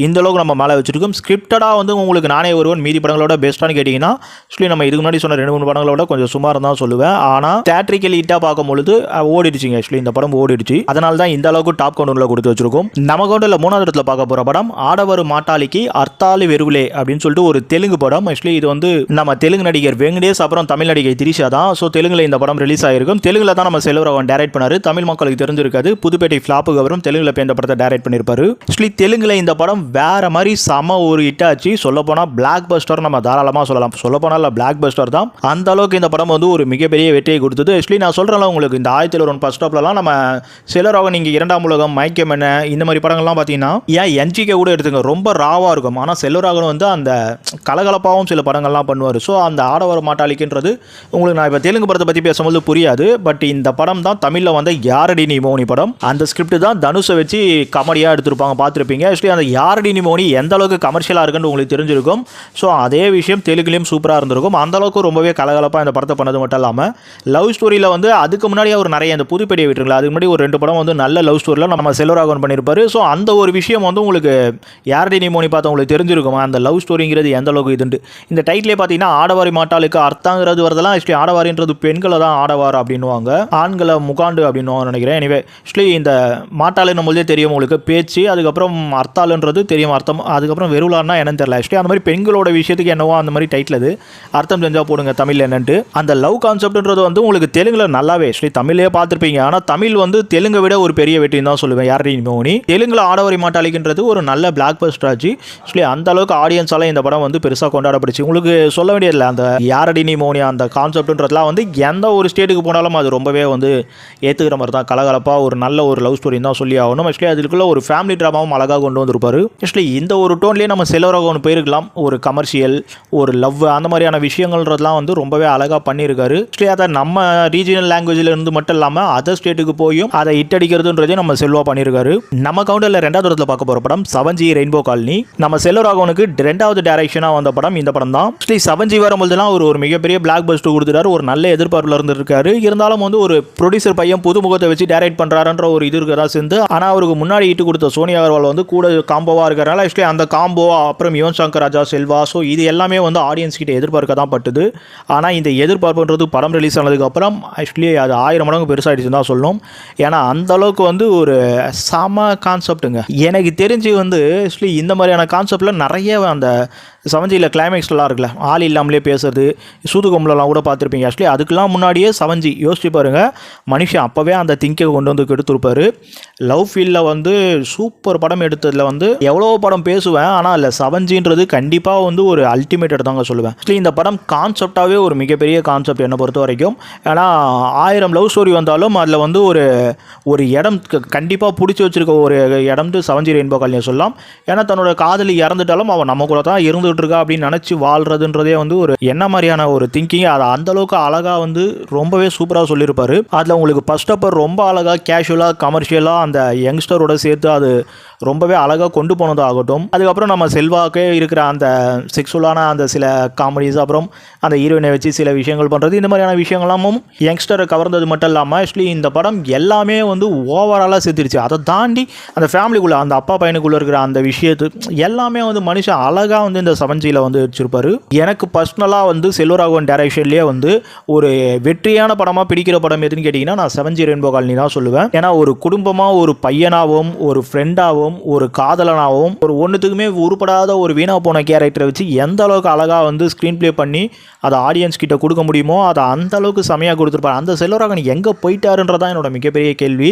இந்த அளவுக்கு நம்ம மேலே வச்சுருக்கோம். ஸ்கிரிப்டடாக வந்து உங்களுக்கு நானே ஒருவன் மீதி படங்களோட பெஸ்ட்டானு கேட்டிங்கன்னா ஆக்சுவலி நம்ம இதுக்கு முன்னாடி சொன்ன 2-3 படங்களோட கொஞ்சம் சுமார் தான் சொல்லுவேன். ஆனால் தேட்டரிக்கல் ஹிட்டாக பார்க்கும்பொழுது ஓடிடுச்சிங்க. ஆக்சுவலி இந்த படம் ஓடிடுச்சு. அதனால தான் இந்த அளவுக்கு டாப் கவுண்டரில் கொடுத்து வச்சிருக்கோம். நம்ம கவுண்டரில் 3வது இடத்துல பார்க்க போகிற படம் ஆடவரு மாட்டாளிக்கு அர்த்தாலு வெறுவிலே அப்படின்னு சொல்லிட்டு ஒரு தெலுங்கு படம். ஆக்சுவலி இது வந்து நம்ம தெலுங்கு நடிகர் வெங்கடேஷ் அப்புறம் தமிழ் நடிகை திரிஷா தான். ஸோ தெலுங்குல இந்த படம் ரிலீஸ் ஆகிருக்கும். தெலுங்குல தான் நம்ம செல்வராகவன் டைரக்ட் பண்ணாரு. தமிழ் மக்களுக்கு தெரிஞ்சிருக்காது. புதுப்பேட்டை ஃபிளாப்புக்கு அப்புறம் தெலுங்குல இந்த படத்தை டைரக்ட் பண்ணியிருப்பாரு. ஆக்சுவலி தெலுங்குல இந்த படம் வேற மாதிரி செம ஒரு ஹிட் ஆச்சு. சொல்ல போனா பிளாக் பஸ்டர் நம்ம தாராளமாக சொல்லலாம். சொல்ல போனால் பிளாக் பஸ்டர் தான். அந்த அளவுக்கு இந்த படம் வந்து ஒரு மிகப்பெரிய வெற்றியை கொடுத்தது. ஆக்சுவலி நான் சொல்கிறேன் உங்களுக்கு இந்த 1001 ஃபர்ஸ்ட் ஸ்டாப்லலாம் நம்ம செல்வராகவன் இங்கே இரண்டாம் உலகம், மயக்கம் என்ன இந்த மாதிரி படங்கள்லாம் பார்த்தீங்கன்னா ஏன் என்ஜிகே கூட எடுத்துங்க ரொம்ப ராவாக இருக்கும். ஆனால் செல்வராகவன் வந்து அந்த கலகலப்பாகவும் சில படங்கள்லாம் பண்ணுவார். ஸோ அந்த ஆடவர் மாட்டாளிக்குன்றது உங்களுக்கு நான் இப்போ தெலுங்கு படத்தை பற்றி பேசும்போது புரியாது. பட் இந்த படம் தான் தமிழில் வந்து யாரடி நீ மோனி படம். அந்த ஸ்கிரிப்ட் தான் தனுஷை வச்சு காமெடியாக எடுத்திருப்பாங்க, பார்த்துருப்பீங்க. ஆக்சுவலி அந்த யாரடி நீ மோனி எந்த அளவுக்கு கமர்ஷியலாக இருக்குன்னு உங்களுக்கு தெரிஞ்சிருக்கும். ஸோ அதே விஷயம் தெலுங்குலையும் சூப்பராக இருந்திருக்கும். அந்த அளவுக்கு ரொம்பவே கலகலப்பாக இந்த படத்தை பண்ணது மட்டும் இல்லாமல் லவ் ஸ்டோரியில் வந்து அதுக்கு முன்னாடியே ஒரு நிறைய இந்த புதுப்பேடியை விட்டுருங்களா, அதுக்கு முன்னாடி ஒரு 2 படம் வந்து நல்ல லவ் ஸ்டோரியில் நம்ம செல்வராகவன் பண்ணியிருப்பாரு. ஸோ அந்த ஒரு விஷயம் வந்து உங்களுக்கு யாரடி நீ மோனி பார்த்து உங்களுக்கு தெரிஞ்சிருக்குமா அந்த லவ் ஸ்டோரிங்கிறது எந்த அளவுக்கு இதுண்டு. இந்த டைட்டிலே பார்த்தீங்கன்னா ஆடவாரி மாட்டாளுக்கு அர்த்தங்கிறது வரதெல்லாம் ஆக்சுவலி ஆடவாரின்றது பெண்களை தான் ஆடவார் அப்படின்னுவாங்க, ஆண்களை முகாண்டு அப்படின்னு நினைக்கிறேன். எனிவே ஆக்சுவலி இந்த மாட்டாளு நம்மளே தெரியும் உங்களுக்கு பேச்சு, அதுக்கப்புறம் அர்த்தாளுன்றது தெரியும் அர்த்தம், அதுக்கப்புறம் வெறுலான்னா என்னன்னு தெரியல. ஆக்சுவலி அந்த மாதிரி பெண்களோட விஷயத்துக்கு என்னவோ அந்த மாதிரி டைட்டில் அது அர்த்தம் தெரிஞ்சா போடுங்க தமிழ் என்னன்ட்டு. அந்த லவ் கான்செப்ட்ன்றது வந்து உங்களுக்கு தெலுங்குல நல்லாவே ஆக்சுவலி தமிழ்லேயே பார்த்துருப்பீங்க. ஆனால் தமிழ் வந்து தெலுங்கை விட ஒரு பெரிய வெற்றின்னு தான் சொல்லுவேன் யாரடி நீ மோனி. தெலுங்குல ஆடவரி மாட்டாளிக்குன்றது ஒரு நல்ல பிளாக் பஸ்டர் ஆச்சு. ஆக்சுவலி அந்த அளவுக்கு ஆடியன்ஸால இந்த படம் வந்து பெருசாக கொண்டாடப்படுச்சு. உங்களுக்கு சொல்ல வேண்டியதில்லை அந்த யாரடி நீ மோனி அந்த கான்செப்ட்ன்றதுலாம் வந்து எந்த ஒரு ஸ்டேட்டுக்கு போனாலும் அது ரொம்பவே வந்து ஏற்றுக்கிற மாதிரி தான். கலகலப்பாக ஒரு நல்ல ஒரு லவ் ஸ்டோரி தான் சொல்லி ஆகணும். ஆக்சுவலி அதுக்குள்ள ஒரு ஃபேமிலி ட்ராமாவும் அழகாக கொண்டு வந்திருப்பாரு. ஆக்சுவலி இந்த ஒரு டோன்லேயே நம்ம செல்வராகவன் போயிருக்கலாம். ஒரு கமர்ஷியல், ஒரு லவ் அந்த மாதிரியான விஷயங்கள்ன்றதுலாம் வந்து ரொம்பவே அழகாக பண்ணியிருக்காரு. ஆக்சுவலி அதை நம்ம ரீஜனல் லாங்குவேஜில் இருந்து மட்டும் இல்லாமல் அதர் ஸ்டேட்டுக்கு போயும் அதை ஹிட் அடிக்கிறதுன்றதே நம்ம செல்வா பண்ணியிருக்காரு. நம்ம கவுண்டரில் 2வது இடத்துல பார்க்க போகிற படம் 7G ரெயின்போ காலனி. நம்ம செல்வராகவனுக்கு 2வது டைரக்ஷனாக வந்த படம் இந்த படம் தான். ஆக்சுவலி 7G வரும்போதுலாம் ஒரு மிகப்பெரிய பிளாக் பஸ்டர் கொடுத்துட்டாரு. ஒரு நல்ல எதிர்பார்ப்பில் இருந்திருக்காரு. இருந்தாலும் வந்து ஒரு ப்ரொடியூசர் பையன் புது முகத்தை வச்சு டைரக்ட் பண்ணுறாருன்ற ஒரு இது இருக்கிறதா சேர்ந்து, ஆனால் அவருக்கு முன்னாடி இட்டு கொடுத்த சோனியா அகர்வால் வந்து கூட காம்போவாக இருக்கிறனால ஆக்சுவலி அந்த காம்போ அப்புறம் யுவன் சங்கர் ராஜா, செல்வா, ஸோ இது எல்லாமே வந்து ஆடியன்ஸ் கிட்ட எதிர்பார்க்க தான் பட்டுது. ஆனால் இந்த எதிர்பார்ப்புன்றது படம் ரிலீஸ் ஆனதுக்கப்புறம் ஆக்சுவலி அது 1000 மடங்கு பெருசாகிடுச்சுன்னு தான் சொல்லணும். ஏன்னா அந்த அளவுக்கு வந்து ஒரு சம கான்செப்ட்டுங்க. எனக்கு தெரிஞ்சு வந்து ஆக்சுவலி இந்த மாதிரியான கான்செப்டில் நிறைய அந்த 7Gல கிளைமேக்ஸ்லாம் இருக்குல்ல, ஆள் இல்லாமலே பேசுறது, சூதுகொம்பலாம் கூட பார்த்துருப்பீங்க. ஆக்சுவலி அதுக்கெல்லாம் முன்னாடியே 7G யோசிச்சு பாருங்கள், மனுஷன் அப்போவே அந்த திங்கை கொண்டு வந்து எடுத்துருப்பாரு. லவ் ஃபீல்டில் வந்து சூப்பர் படம் எடுத்ததில் வந்து எவ்வளோ படம் பேசுவேன், ஆனால் அதில் 7Gன்றது கண்டிப்பாக வந்து ஒரு அல்டிமேட்டட் தாங்க சொல்லுவேன். ஆக்சுவலி இந்த படம் கான்செப்டாகவே ஒரு மிகப்பெரிய கான்செப்ட் என்னை பொறுத்த வரைக்கும். ஏன்னா 1000 லவ் ஸ்டோரி வந்தாலும் அதில் வந்து ஒரு இடம் கண்டிப்பாக பிடிச்சி வச்சிருக்க ஒரு இடம்ட்டு 7G ரெயின்போ காலனியை சொல்லலாம். ஏன்னா தன்னோட காதலி இறந்துட்டாலும் அவன் நம்ம கூட தான் இருந்து இருக்கா அப்படின்னு நினச்சி வாழ்றதுன்றதே வந்து ஒரு என்ன மாதிரியான ஒரு திங்கிங், அதை அந்தளவுக்கு அழகாக வந்து ரொம்பவே சூப்பராக சொல்லியிருப்பாரு. அதில் உங்களுக்கு ஃபர்ஸ்ட் அப்பர் ரொம்ப அழகாக கேஷுவலாக கமர்ஷியலாக அந்த யங்ஸ்டரோட சேர்த்து அது ரொம்பவே அழகாக கொண்டு போனதாகட்டும். அதுக்கப்புறம் நம்ம செல்வாக்கே இருக்கிற அந்த செக்ஸுவலான அந்த சில காமெடிஸ், அப்புறம் அந்த ஹீரோயினை வச்சு சில விஷயங்கள் பண்ணுறது, இந்த மாதிரியான விஷயங்களாமும் யங்ஸ்டரை கவர்ந்தது மட்டும் இல்லாமல் ஆக்சுவலி இந்த படம் எல்லாமே வந்து ஓவராலாக சேர்த்துருச்சு. அதை தாண்டி அந்த ஃபேமிலிக்குள்ளே அந்த அப்பா பையனுக்குள்ளே இருக்கிற அந்த விஷயத்து எல்லாமே வந்து மனுஷன் அழகாக வந்து இந்த 7Gல வந்து வச்சிருப்பாரு. எனக்கு பர்சனலாக வந்து செல்வராகவன் டைரக்ஷன்லேயே வந்து ஒரு வெற்றியான படமாக பிடிக்கிற படம் எதுன்னு கேட்டிங்கன்னா நான் 7G ரெயின்போ காலனி தான் சொல்லுவேன். ஏன்னா ஒரு குடும்பமாக ஒரு பையனாகவும் ஒரு ஃப்ரெண்டாகவும் ஒரு காதலனாகவும் ஒரு ஒன்றுத்துக்குமே உருப்படாத ஒரு வீணா போன கேரக்டரை வச்சு எந்த அளவுக்கு அழகாக வந்து ஸ்க்ரீன் ப்ளே பண்ணி அதை ஆடியன்ஸ் கிட்ட கொடுக்க முடியுமோ அதை அந்த அளவுக்கு செமையாக கொடுத்துருப்பாரு. அந்த செல்வராகவன் எங்கே போயிட்டாருன்றதான் என்னோட மிகப்பெரிய கேள்வி.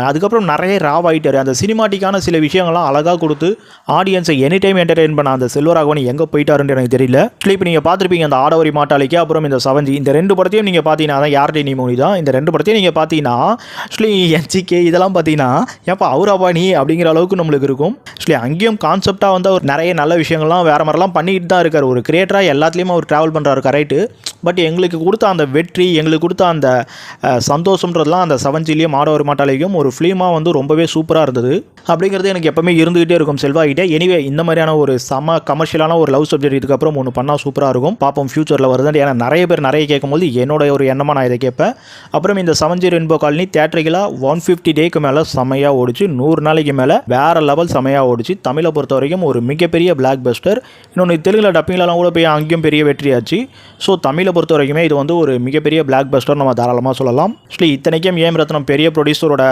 அதுக்கப்புறம் நிறைய ராவாயிட்டார். அந்த சினிமாட்டிக்கான சில விஷயங்கள்லாம் அழகாக கொடுத்து ஆடியன்ஸை எனி டைம் என்டர்டெயின் பண்ண அந்த செல்வராகவன் எங்கே போயிட்டாருன்னு எனக்கு தெரியல. இப்போ நீங்கள் பார்த்துருப்பீங்க அந்த ஆடவரி மாட்டாளிக்கு அப்புறம் இந்த 7G இந்த 2 படத்தையும் நீங்கள் பார்த்தீங்கன்னா தான் யார்டி நீ மோனி தான். இந்த 2 படத்தையும் நீங்கள் பார்த்தீங்கன்னா ஆக்சுவலி என்ஜிகே இதெல்லாம் பார்த்தீங்கன்னா ஏப்பா அவராப்பா நீ அப்படிங்கிற அளவுக்கு நம்மளுக்கு இருக்கும். ஆக்சுவலி அங்கேயும் கான்செப்டாக வந்து அவர் நிறைய நல்ல விஷயங்கள்லாம் வேறு மாதிரிலாம் பண்ணிக்கிட்டு தான் இருக்கார். ஒரு கிரியேட்டராக எல்லாத்துலேயும் அவர் ட்ராவல் பண்ணுறாரு கரெக்டு. பட் எங்களுக்கு கொடுத்த அந்த வெற்றி, எங்களுக்கு கொடுத்த அந்த சந்தோஷம்ன்றதுலாம் அந்த 7Gலையும் ஆடவர் மாட்டாளிக்கும் ஒரு ஃபிலிமாக வந்து ரொம்பவே சூப்பராக இருந்தது. அப்படிங்கிறது எனக்கு எப்பவுமே இருந்துகிட்டே இருக்கும் செல்வாகிட்டே. எனிவே இந்த மாதிரியான ஒரு செம கமர்ஷியலான ஒரு லவ் சப்ஜெக்ட் இதுக்கப்புறம் ஒன்று பண்ணால் சூப்பராக இருக்கும். பார்ப்போம் ஃபியூச்சரில் வருது. ஏன்னா நிறைய பேர் நிறைய கேட்கும்போது என்னோட ஒரு எண்ணமாக நான் இதை கேட்பேன். அப்புறம் இந்த 7G ரெயின்போ காலனி தியேட்டரிக்கலாக 150 டேக்கு மேலே செமையாக ஓடிச்சு. 100 நாளைக்கு மேலே வேறு லெவல் செமையாக ஓடிச்சு. தமிழை பொறுத்த வரைக்கும் ஒரு மிகப்பெரிய பிளாக் பஸ்டர். இன்னொன்று தெலுங்குல டப்பிங்லலாம் கூட போய் அங்கேயும் பெரிய வெற்றியாச்சு. ஸோ தமிழை பொறுத்த வரைக்குமே இது வந்து ஒரு மிகப்பெரிய பிளாக் பஸ்டர் நம்ம தாராளமாக சொல்லலாம். ஆக்சுவலி இத்தனைக்கும் ஏம் ரத்னம் பெரிய ப்ரொடியூசரோட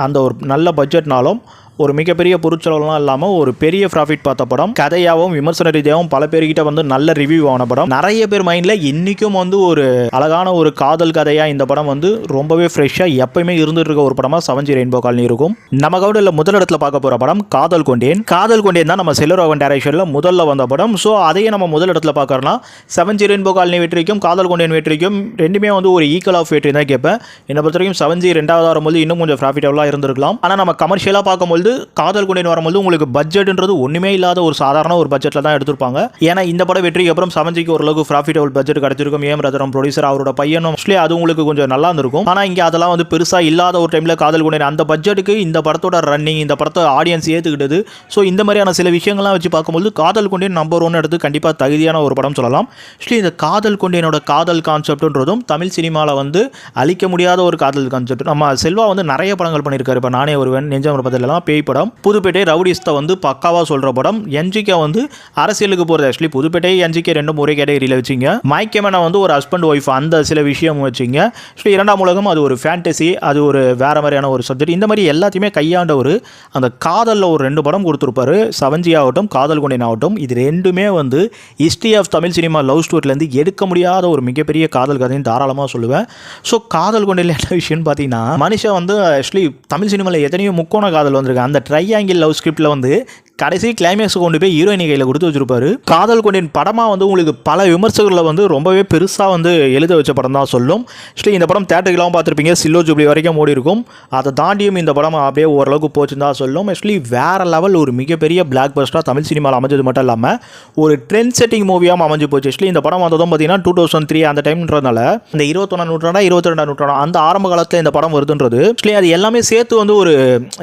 அந்த ஒரு நல்ல பட்ஜெட்னாலும் ஒரு மிகப்பெரிய பொருட்செலவுலாம் இல்லாமல் ஒரு பெரிய ப்ராஃபிட் பார்த்த படம். கதையாகவும் விமர்சன ரீதியாகவும் பல பேர்கிட்ட வந்து நல்ல ரிவ்யூ ஆன படம். நிறைய பேர் மைண்டில் இன்றைக்கும் வந்து ஒரு அழகான ஒரு காதல் கதையாக இந்த படம் வந்து ரொம்பவே ஃப்ரெஷ்ஷாக எப்பயுமே இருந்துட்டு இருக்க ஒரு படமாக 7G ரெயின்போ காலனி இருக்கும். நம்ம கவுண்டில் முதல் இடத்துல பார்க்க போகிற படம் காதல் கொண்டேன். காதல் கொண்டேன் தான் நம்ம செல்வராகவன் டைரக்ஷனில் முதல்ல வந்த படம். ஸோ அதையே நம்ம முதல் இடத்துல பார்க்கறோம்னா 7G ரெயின்போ காலனி வெற்றிக்கும் காதல் கொண்டேன் வெற்றிக்கும் ரெண்டுமே வந்து ஒரு ஈக்குவல் ஆஃப் வெற்றி தான் கேட்பேன். என்னை பொறுத்த வரைக்கும் 7G ரெண்டாவது வரும்போது இன்னும் கொஞ்சம் ப்ராஃபிட்டபுளாக இருந்திருக்கலாம். ஆனால் நம்ம கமர்ஷியலாக பார்க்கும்போது காதல் கொண்டேன் வரும்போது உங்களுக்கு பட்ஜெட்ன்றது ஒன்றுமே இல்லாத ஒரு சாதாரண ஒரு பட்ஜெட்டில் தான் எடுத்திருப்பாங்க. ஏன்னா இந்த படம் வெற்றிக்கு அப்புறம் 7Gக்கு ஓரளவுக்கு ப்ராஃபிட்டபுள் பட்ஜெட் கிடைச்சிருக்கும். ஏம் ரத்னம் ப்ரொடியூசர், அவரோட பையனும் அது உங்களுக்கு கொஞ்சம் நல்லா இருந்திருக்கும். ஆனால் இங்கே அதெல்லாம் வந்து பெருசாக இல்லாத ஒரு டைமில் காதல் கொண்டேன் அந்த பட்ஜெட்டுக்கு இந்த படத்தோட ரன்னிங், இந்த படத்தை ஆடியன்ஸ் ஏற்றுக்கிட்டது. ஸோ இந்த மாதிரியான சில விஷயங்கள்லாம் வச்சு பார்க்கும்போது காதல் கொண்டேன் நம்பர் 1 எடுத்து கண்டிப்பாக தகுதியான ஒரு படம் சொல்லலாம். இந்த காதல் கொண்டேனோட காதல் கான்செப்ட்ன்றதும் தமிழ் சினிமாவில் வந்து அழிக்க முடியாத ஒரு காதல் கான்செப்ட். நம்ம செல்வா வந்து நிறைய படங்கள் பண்ணியிருக்காரு. இப்போ நானே ஒருவன், நெஞ்சம் இருப்பதெல்லாம் பேய் படம், புதுப்பேட்டை, ரவுடிஸ்தை வந்து பக்காவாக சொல்கிற படம். என்ஜிகே வந்து அரசியலுக்கு போகிறது. புதுப்பேட்டை என்ஜிகே ரெண்டும் ஒரே கேட்டகரியில் வச்சிங்க. மைக்கேமனை வந்து ஒரு ஹஸ்பண்ட் ஒய்ஃப் அந்த சில விஷயம் வச்சிங்க. இரண்டாம் உலகம் அது ஒரு ஃபேண்டசி, அது ஒரு வேறு மாதிரியான ஒரு சப்ஜெக்ட். இந்த மாதிரி எல்லாத்தையுமே கையாண்ட ஒரு அந்த காதலில் ஒரு 2 படம் கொடுத்துருப்பாரு. 7G ஆகட்டும், காதல் கொண்டேன் ஆகட்டும். இது ரெண்டுமே வந்து history of Tamil cinema love ஸ்டோரியிலேருந்து எடுக்க முடியாத ஒரு மிகப்பெரிய காதல் கதைன்னு தாராளமாக சொல்லுவேன். ஸோ காதல் கொண்டேன் என்ன விஷயம்னு பார்த்தீங்கன்னா, மனுஷன் வந்து தமிழ் சினிமாவில் எத்தனையோ முக்கோண காதல் வந்திருக்கு. அந்த ட்ரையாங்கிள் லவ் ஸ்கிரிப்டில் வந்து கடைசி கிளைமேக்ஸ் கொண்டு போய் ஹீரோயினி கையில் கொடுத்து வச்சிருப்பாரு. காதல் கொண்டேன் படமாக வந்து உங்களுக்கு பல விமர்சகர்களை வந்து ரொம்பவே பெருசாக வந்து எழுத வச்ச படம் தான் சொல்லும். இந்த படம் தேட்டருக்கெல்லாம் பார்த்துருப்பீங்க, சில்லோ ஜூப்ளி வரைக்கும் ஓடி இருக்கும். அதை தாண்டியும் இந்த படம் அப்படியே ஓரளவுக்கு போச்சுன்னு தான் சொல்லும். வேற லெவல் ஒரு மிகப்பெரிய பிளாக் பஸ்டாக தமிழ் சினிமாவில் அமைஞ்சது மட்டும் இல்லாமல் ஒரு ட்ரெண்ட் செட்டிங் மூவியாக அமைஞ்சு போச்சு. இந்த படம் வந்ததும் பார்த்தீங்கன்னா 2003 அந்த டைம்ன்றதுனால இந்த 21ஆம் நூற்றாண்டா 22ஆம் நூற்றாண்டா அந்த ஆரம்ப காலத்தில் இந்த படம் வருதுன்றது அது எல்லாமே சேர்த்து வந்து ஒரு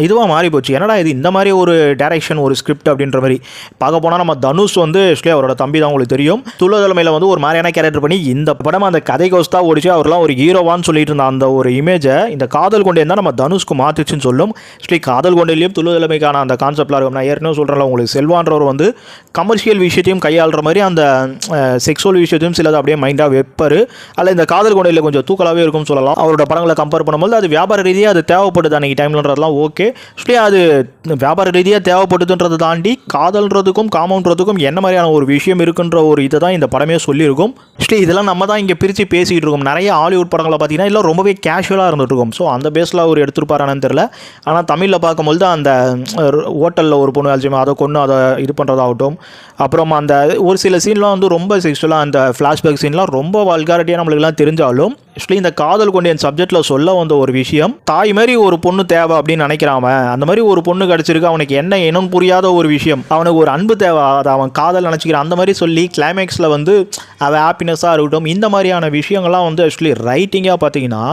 இதுவாக மாறி போச்சு. என்னடா இது இந்த மாதிரி ஒரு டைரக்ஷன், ஒரு ஸ்கிரிப்ட் அப்படின்ற மாதிரி பார்க்க போனால் நம்ம தனுஷ் வந்து அவரோட தம்பி தான் உங்களுக்கு தெரியும். துளதலைமையில் வந்து ஒரு மாதிரியான கேரக்டர் பண்ணி இந்த படம் அந்த கதை கோஸ்தா ஓடிச்சு. அவர்லாம் ஒரு ஹீரோவான்னு சொல்லிட்டு இருந்த அந்த ஒரு இமேஜை இந்த காதல் கொண்டேன் தான் நம்ம தனுஷ்க்கு மாற்றுச்சுன்னு சொல்லும். காதல் கொண்டேன்லையும் துளதலைமைக்கான அந்த கான்செப்ட்லாம் இருக்கும். நான் ஏற்கனவே சொல்கிறேன் உங்களுக்கு, செல்வான்றவர் வந்து கமர்ஷியல் விஷயத்தையும் கையாளுற மாதிரி அந்த செக்ஸுவல் விஷயத்தையும் சிலது அப்படியே மைண்டாக வைப்பார். அதில் இந்த காதல் கொண்டேனில் கொஞ்சம் தூக்கலாகவே இருக்கும்னு சொல்லலாம். அவரோட படங்களை கம்பேர் பண்ணும்போது அது வியாபார ரீதியாக அது தேவைப்படுது அன்றைக்கி டைம்லன்றதுலாம் ஓகே. அது வியாபார ரீதியாக தேவைப்படுதுன்றது தாண்டி காதல்ன்றதுக்கும் காமன்றதுக்கும் என்ன மாதிரியான ஒரு விஷயம் இருக்குன்ற ஒரு இதை தான் இந்த படமே சொல்லியிருக்கும். இதெல்லாம் நம்ம தான் இங்கே பிரித்து பேசிக்கிட்டு இருக்கோம். நிறைய ஹாலிவுட் படங்களை பார்த்தீங்கன்னா இல்லை ரொம்பவே கேஷுவலாக இருந்துட்டு இருக்கும். ஸோ அந்த பேஸில் அவர் எடுத்துருப்பாரானு தெரியல. ஆனால் தமிழில் பார்க்கும்போது தான் அந்த ஹோட்டலில் ஒரு பொண்ணு அல்ஜிமா அதை கொண்டு அதை இது பண்ணுறதாகட்டும், அப்புறம் அந்த ஒரு சில சீன்லாம் வந்து ரொம்ப செக்ஷுவலாக அந்த ஃப்ளாஷ்பேக் சீன்லாம் ரொம்ப வல்காரிட்டியாக நம்மளுக்குலாம் தெரிஞ்சாலும் இந்த காதல் கொண்டேன் சப்ஜெக்டில் சொல்ல வந்த ஒரு விஷயம், தாய் மாதிரி ஒரு பொண்ணு தேவை அப்படின்னு நினைக்கிறான். அந்த மாதிரி ஒரு பொண்ணு கிடச்சிருக்கு, அவனுக்கு என்ன இனம் புரியாத ஒரு விஷயம், அவனுக்கு ஒரு அன்பு தேவை, அதை அவன் காதல் நினச்சிக்கிறான். அந்த மாதிரி சொல்லி கிளைமேக்ஸில் வந்து அவன் ஹாப்பினஸாக இருக்கட்டும், இந்த மாதிரியான விஷயங்கள்லாம் வந்து ரைட்டிங்காக பார்த்தீங்கன்னா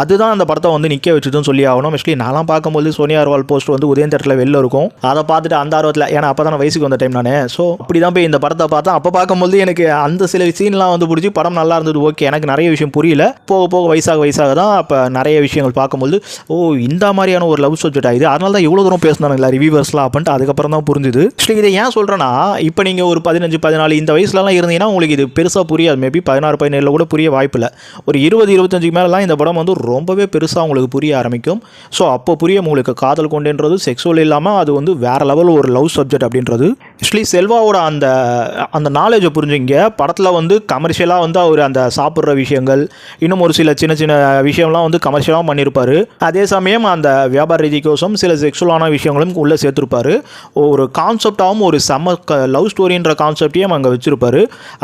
அதுதான் அந்த படத்தை வந்து நிற்க வச்சுதுன்னு சொல்லி ஆகணும். நான்லாம் பார்க்கும்போது சோனியா அகர்வால் போஸ்ட் வந்து உதயம் தேட்டரில் வெளில இருக்கும். அதை பார்த்துட்டு அந்த ஆர்வத்தில், ஏன்னா அப்போ தான் வயசுக்கு வந்த டைம் நான், ஸோ அப்படி தான் போய் இந்த படத்தை பார்த்தேன். அப்போ பார்க்கும்போது எனக்கு அந்த சில சீன்லாம் வந்து பிடிச்சி படம் நல்லா இருந்தது. ஓகே, எனக்கு நிறைய விஷயம் புரியல. போக போக வயசாக தான் அப்போ நிறைய விஷயங்கள் பார்க்கும்போது ஓ இந்த மாதிரியான ஒரு லவ் சப்ஜெக்ட் ஆகுது, அதனால தான் இவ்வளோ தூரம் பேசினாங்களா ரிவ்யூவர்ஸ்லாம் அப்படின்ட்டு அதுக்கப்புறம் தான் புரிஞ்சுது. இதை ஏன் சொல்கிறேன்னா, இப்போ நீங்கள் ஒரு 15, 14 இந்த வயசுலலாம் இருந்தீங்கன்னா உங்களுக்கு இது பெருசாக புரியாது. மேபி 16, 17 கூட புரிய வாய்ப்பில்லை. ஒரு 20, 25 மேலாம் இந்த படம் வந்து ரொம்பவே பெருசாக உங்களுக்கு புரிய ஆரம்பிக்கும். ஸோ அப்போ புரிய உங்களுக்கு காதல் கொண்டேன்றது செக்ஸுவல் இல்லாமல் அது வந்து வேறு லெவல் ஒரு லவ் சப்ஜெக்ட் அப்படின்றது. செல்வாவோட அந்த அந்த நாலேஜை புரிஞ்சுங்க. படத்தில் வந்து கமர்ஷியலாக வந்து அவர் அந்த சாப்பிட்ற விஷயங்கள், இன்னும் ஒரு சில சின்ன சின்ன விஷயம்லாம் வந்து கமர்ஷியலாக பண்ணியிருப்பார். அதே சமயம் அந்த வியாபார ரீதிக்கோசம் சில செக்ஷுவலான விஷயங்களும் உள்ளே சேர்த்துருப்பார். ஒரு கான்செப்டாகவும் ஒரு லவ் ஸ்டோரின்ற கான்செப்டையும் அங்கே வச்சுருப்பார்.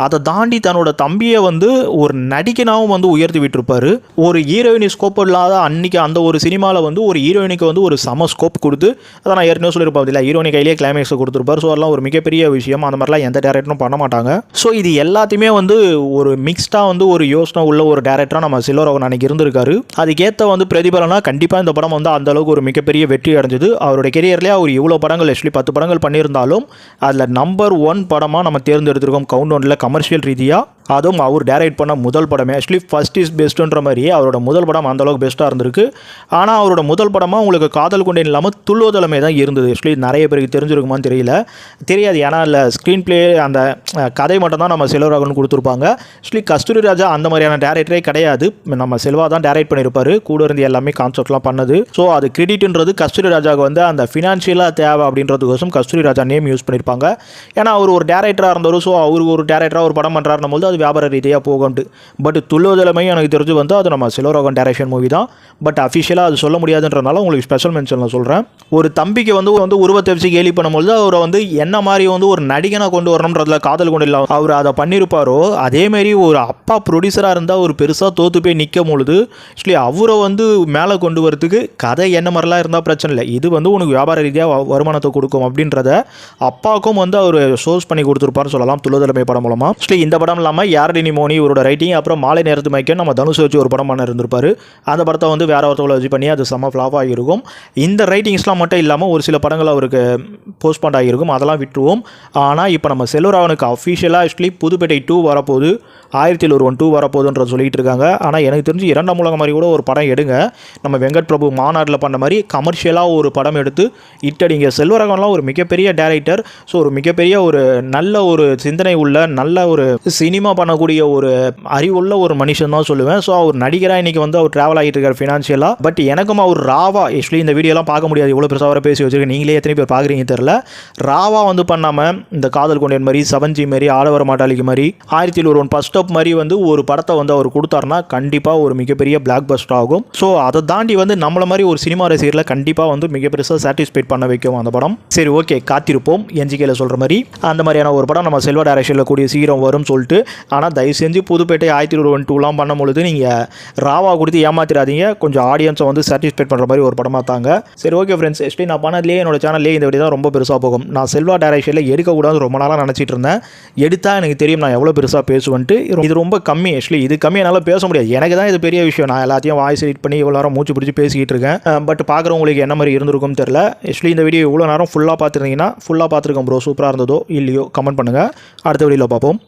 அதை தாண்டி தன்னோட தம்பியை வந்து ஒரு நடிகனாகவும் வந்து உயர்த்தி விட்டுருப்பார். ஒரு ஹீரோயினி ஸ்கோப் இல்லாத அன்றைக்கி அந்த ஒரு சினிமாவில் வந்து ஒரு ஹீரோயினுக்கு வந்து ஒரு சம ஸ்கோப் கொடுத்து, அதை நான் ஏற்கனவே சொல்லியிருப்பேன் இல்லை, ஹீரோயினி கையிலேயே கிளைமேக்ஸை கொடுத்துருப்பார். ஸோ அதெல்லாம் ஒரு மிகப்பெரிய விஷயம். அந்த மாதிரிலாம் எந்த டேரக்டரும் பண்ண மாட்டாங்க. ஸோ இது எல்லாத்தையுமே வந்து ஒரு மிக்ஸ்டாக வந்து ஒரு யோசனை உள்ள ஒரு டேரக்டராக நம்ம செல்வராகவன் அன்றைக்கி இருந்திருக்காரு. அதுக்கேற்ற வந்து பிரதிபலனா கண்டிப்பாக இந்த படம் வந்து அந்தளவுக்கு ஒரு மிகப்பெரிய வெற்றி அடைஞ்சது. அவருடைய கெரியர்லேயே அவர் இவ்வளோ படங்கள் 10 படங்கள் பண்ணியிருந்தாலும் அதில் நம்பர் 1 படமாக நம்ம தேர்ந்தெடுத்திருக்கோம் கவுண்ட் ஒன்றில் கமர்ஷியல் ரீதியாக. அதுவும் அவர் டைரக்ட் பண்ண முதல் படமே ஆக்சுவலி ஃபர்ஸ்ட் இஸ் பெஸ்ட்டுன்ற மாதிரி அவரோட முதல் படம் அந்தளவுக்கு பெஸ்ட்டாக இருந்திருக்கு. ஆனால் அவரோட முதல் படமாக உங்களுக்கு காதல் கொண்டேன் இல்லாமல் துள்ளுவதலமே தான் இருந்தது. ஆக்சுவலி நிறைய பேருக்கு தெரிஞ்சிருக்குமான்னு தெரியாது. ஏன்னா இல்லை ஸ்க்ரீன் பிளே அந்த கதை மட்டும் தான் நம்ம செல்வராகவன் கொடுத்துருப்பாங்க. ஆக்சுவலி கஸ்தூரி ராஜா அந்த மாதிரியான டேரக்டரே கிடையாது. நம்ம செல்வா தான் டைரக்ட் பண்ணியிருப்பார். கூட இருந்து எல்லாமே கான்செப்ட்லாம் பண்ணது. ஸோ அது கிரெடிட்ன்றது கஸ்தூரி ராஜாவுக்கு வந்து அந்த ஃபினான்ஷியலாக தேவை அப்படின்றதுக்கோசம் கஸ்தூரி ராஜா நேம் யூஸ் பண்ணியிருப்பாங்க. ஏன்னா அவர் ஒரு டேரக்டராக இருந்தார். ஸோ அவர் ஒரு டேரக்டராக ஒரு படம் பண்ணுறாருன்னும் போது அது வியாபார ரீதியாக போகும்ட்டு. பட் துள்ளுவதலமே எனக்கு தெரிஞ்சு வந்து அது நம்ம செல்வராகவன் டைரக்ஷன் மூவி தான். பட் அஃபிஷியலாக அது சொல்ல முடியாதுன்றனால உங்களுக்கு ஸ்பெஷல் மென்ஷனில் சொல்கிறேன். ஒரு தம்பிக்கு வந்து உருவத்தை வச்சு கேலி பண்ணும்போது அவரை வந்து என்ன மாதிரி வந்து ஒரு நடிகனை கொண்டு வரணுன்றதுல காதல் கொண்டு இல்லை அவர் அதை பண்ணியிருப்பாரோ அதேமாரி ஒரு அப்பா ப்ரொடியூசராக இருந்தால் ஒரு பெருசாக தோற்று போய் நிற்கும் பொழுது ஆக்சுவலி அவரை வந்து மேலே கொண்டு வரதுக்கு கதை என்ன மாதிரிலாம் இருந்தால் பிரச்சனை இல்லை. இது வந்து உனக்கு வியாபார ரீதியாக வருமானத்தை கொடுக்கும் அப்படின்றத அப்பாவுக்கும் வந்து அவர் சோர்ஸ் பண்ணி கொடுத்துருப்பாருன்னு சொல்லலாம் துள்ளுவதலமே படம் மூலமாக. ஆக்சுவலி இந்த படம் இல்லாமல் யாரடினி மோனி இவரோட ரைட்டிங் அப்புறம் மாலை நேரத்து மைக்கன் நம்ம தனுஷ் வச்சு ஒரு படம் பண்ண இருந்திருப்பார். அந்த படத்தை வந்து வேற ஒருத்தவங்களை வச்சு பண்ணி அது செம்ம ஃப்ளாப் ஆகியிருக்கும். இந்த ரைட்டிங்ஸ்லாம் மட்டும் இல்லாமல் ஒரு சில படங்கள் அவருக்கு போஸ்ட்பாண்ட் ஆகியிருக்கும். அதெல்லாம் விட்டுருவோம். ஆனால் இப்போ நம்ம செல்வராகவனுக்கு அஃபிஷியலாக ஆக்சுவலி புதுப்பேட்டை 2 வரப்போகுது, 1001 2 வரப்போகுதுன்ற சொல்லிட்டு இருக்காங்க. ஆனால் எனக்கு தெரிஞ்சு இரண்டாம் உலகம் மாதிரி கூட ஒரு படம் எடுங்க. நம்ம வெங்கட் பிரபு மாநாட்டில் பண்ண மாதிரி கமர்ஷியலாக ஒரு படம் எடுத்து இட்டடிங்க. செல்வராகவன்லாம் ஒரு மிகப்பெரிய டேரக்டர். ஸோ ஒரு மிகப்பெரிய ஒரு நல்ல ஒரு சிந்தனை உள்ள நல்ல ஒரு சினிமா பண்ணக்கூடிய ஒரு அறிவுள்ள ஒரு மனுஷன் தான் சொல்லுவேன். ஸோ அவர் நடிகராக இன்றைக்கி வந்து அவர் ட்ராவல் ஆகிட்டு இருக்கார் ஃபினான்ஷியலாக. பட் எனக்கும் அவர் ராவா ஆக்சுவலி இந்த வீடியோலாம் பார்க்க முடியாது, இவ்வளோ பெருசாக வர பேசி வச்சுருக்கேன். நீங்களே எத்தனை பேர் பார்க்குறீங்க தெரில. ராவா வந்து பண்ணாமல் இந்த காதல் கொண்டேன் மாதிரி 7G மாதிரி ஆடவர மாட்டாளிக்கு மாதிரி 1001 ஃபர்ஸ்ட் ஸ்டாப் மாதிரி வந்து ஒரு படத்தை வந்து அவர் கொடுத்தாருன்னா கண்டிப்பாக ஒரு மிகப்பெரிய பிளாக் பஸ்டர் ஆகும். ஸோ அதை தாண்டி வந்து நம்மள மாதிரி ஒரு சினிமா ரசிகரில் கண்டிப்பாக வந்து மிக பெருசாக சாட்டிஸ்ஃபைட் பண்ண வைக்கும் அந்த படம். சரி ஓகே, காத்திருப்போம். என்ஜிகேல சொல்கிற மாதிரி அந்த மாதிரியான ஒரு படம் நம்ம செல்வா டைரக்ஷனில் கூடிய சீக்கிரம் வரும்னு சொல்லிட்டு. ஆனால் தயவு செஞ்சு புதுப்பேட்டை 1001 2 பண்ணும் பொழுது நீங்கள் ராவா கொடுத்து ஏமாத்திராதீங்க. கொஞ்சம் ஆடியன்ஸை வந்து சாட்டிஸ்ஃபைட் பண்ணுற மாதிரி ஒரு படமாக தாங்க. சரி ஓகே ஃப்ரெண்ட்ஸ், ஆக்சுவலி நான் பண்ணதுலேயே என்னோட சேனல்லேயே இந்த வீடியோ தான் ரொம்ப பெருசாக போகும். நான் செல்வா டைரக்ஷனில் எடுக்கக்கூடாது ரொம்ப நாளாக நினச்சிட்டு இருந்தேன். எடுத்தால் எனக்கு தெரியும் நான் எவ்வளோ பெருசாக பேசுவேன்ட்டு. இது ரொம்ப கம்மி. ஆக்சுவலி இது கம்மி என்னால் பேச முடியாது. எனக்கு தான் இது பெரிய விஷயம். நான் எல்லாத்தையும் வாய்ஸ் எடிட் பண்ணி இவ்வளோ நேரம் மூச்சு பிடிச்சி பேசிக்கிட்டு இருக்கேன். பட் பார்க்குறவங்களுக்கு என்ன மாதிரி இருந்திருக்கும் தெரில. ஆக்சுவலி இந்த வீடியோ இவ்வளோ நேரம் ஃபுல்லாக பார்த்துருந்தீங்கன்னா ஃபுல்லாக பார்த்துருக்கோம் ப்ரோ, சூப்பராக இருந்ததோ இல்லையோ கமெண்ட் பண்ணுங்கள். அடுத்த வீடியோவில் பார்ப்போம்.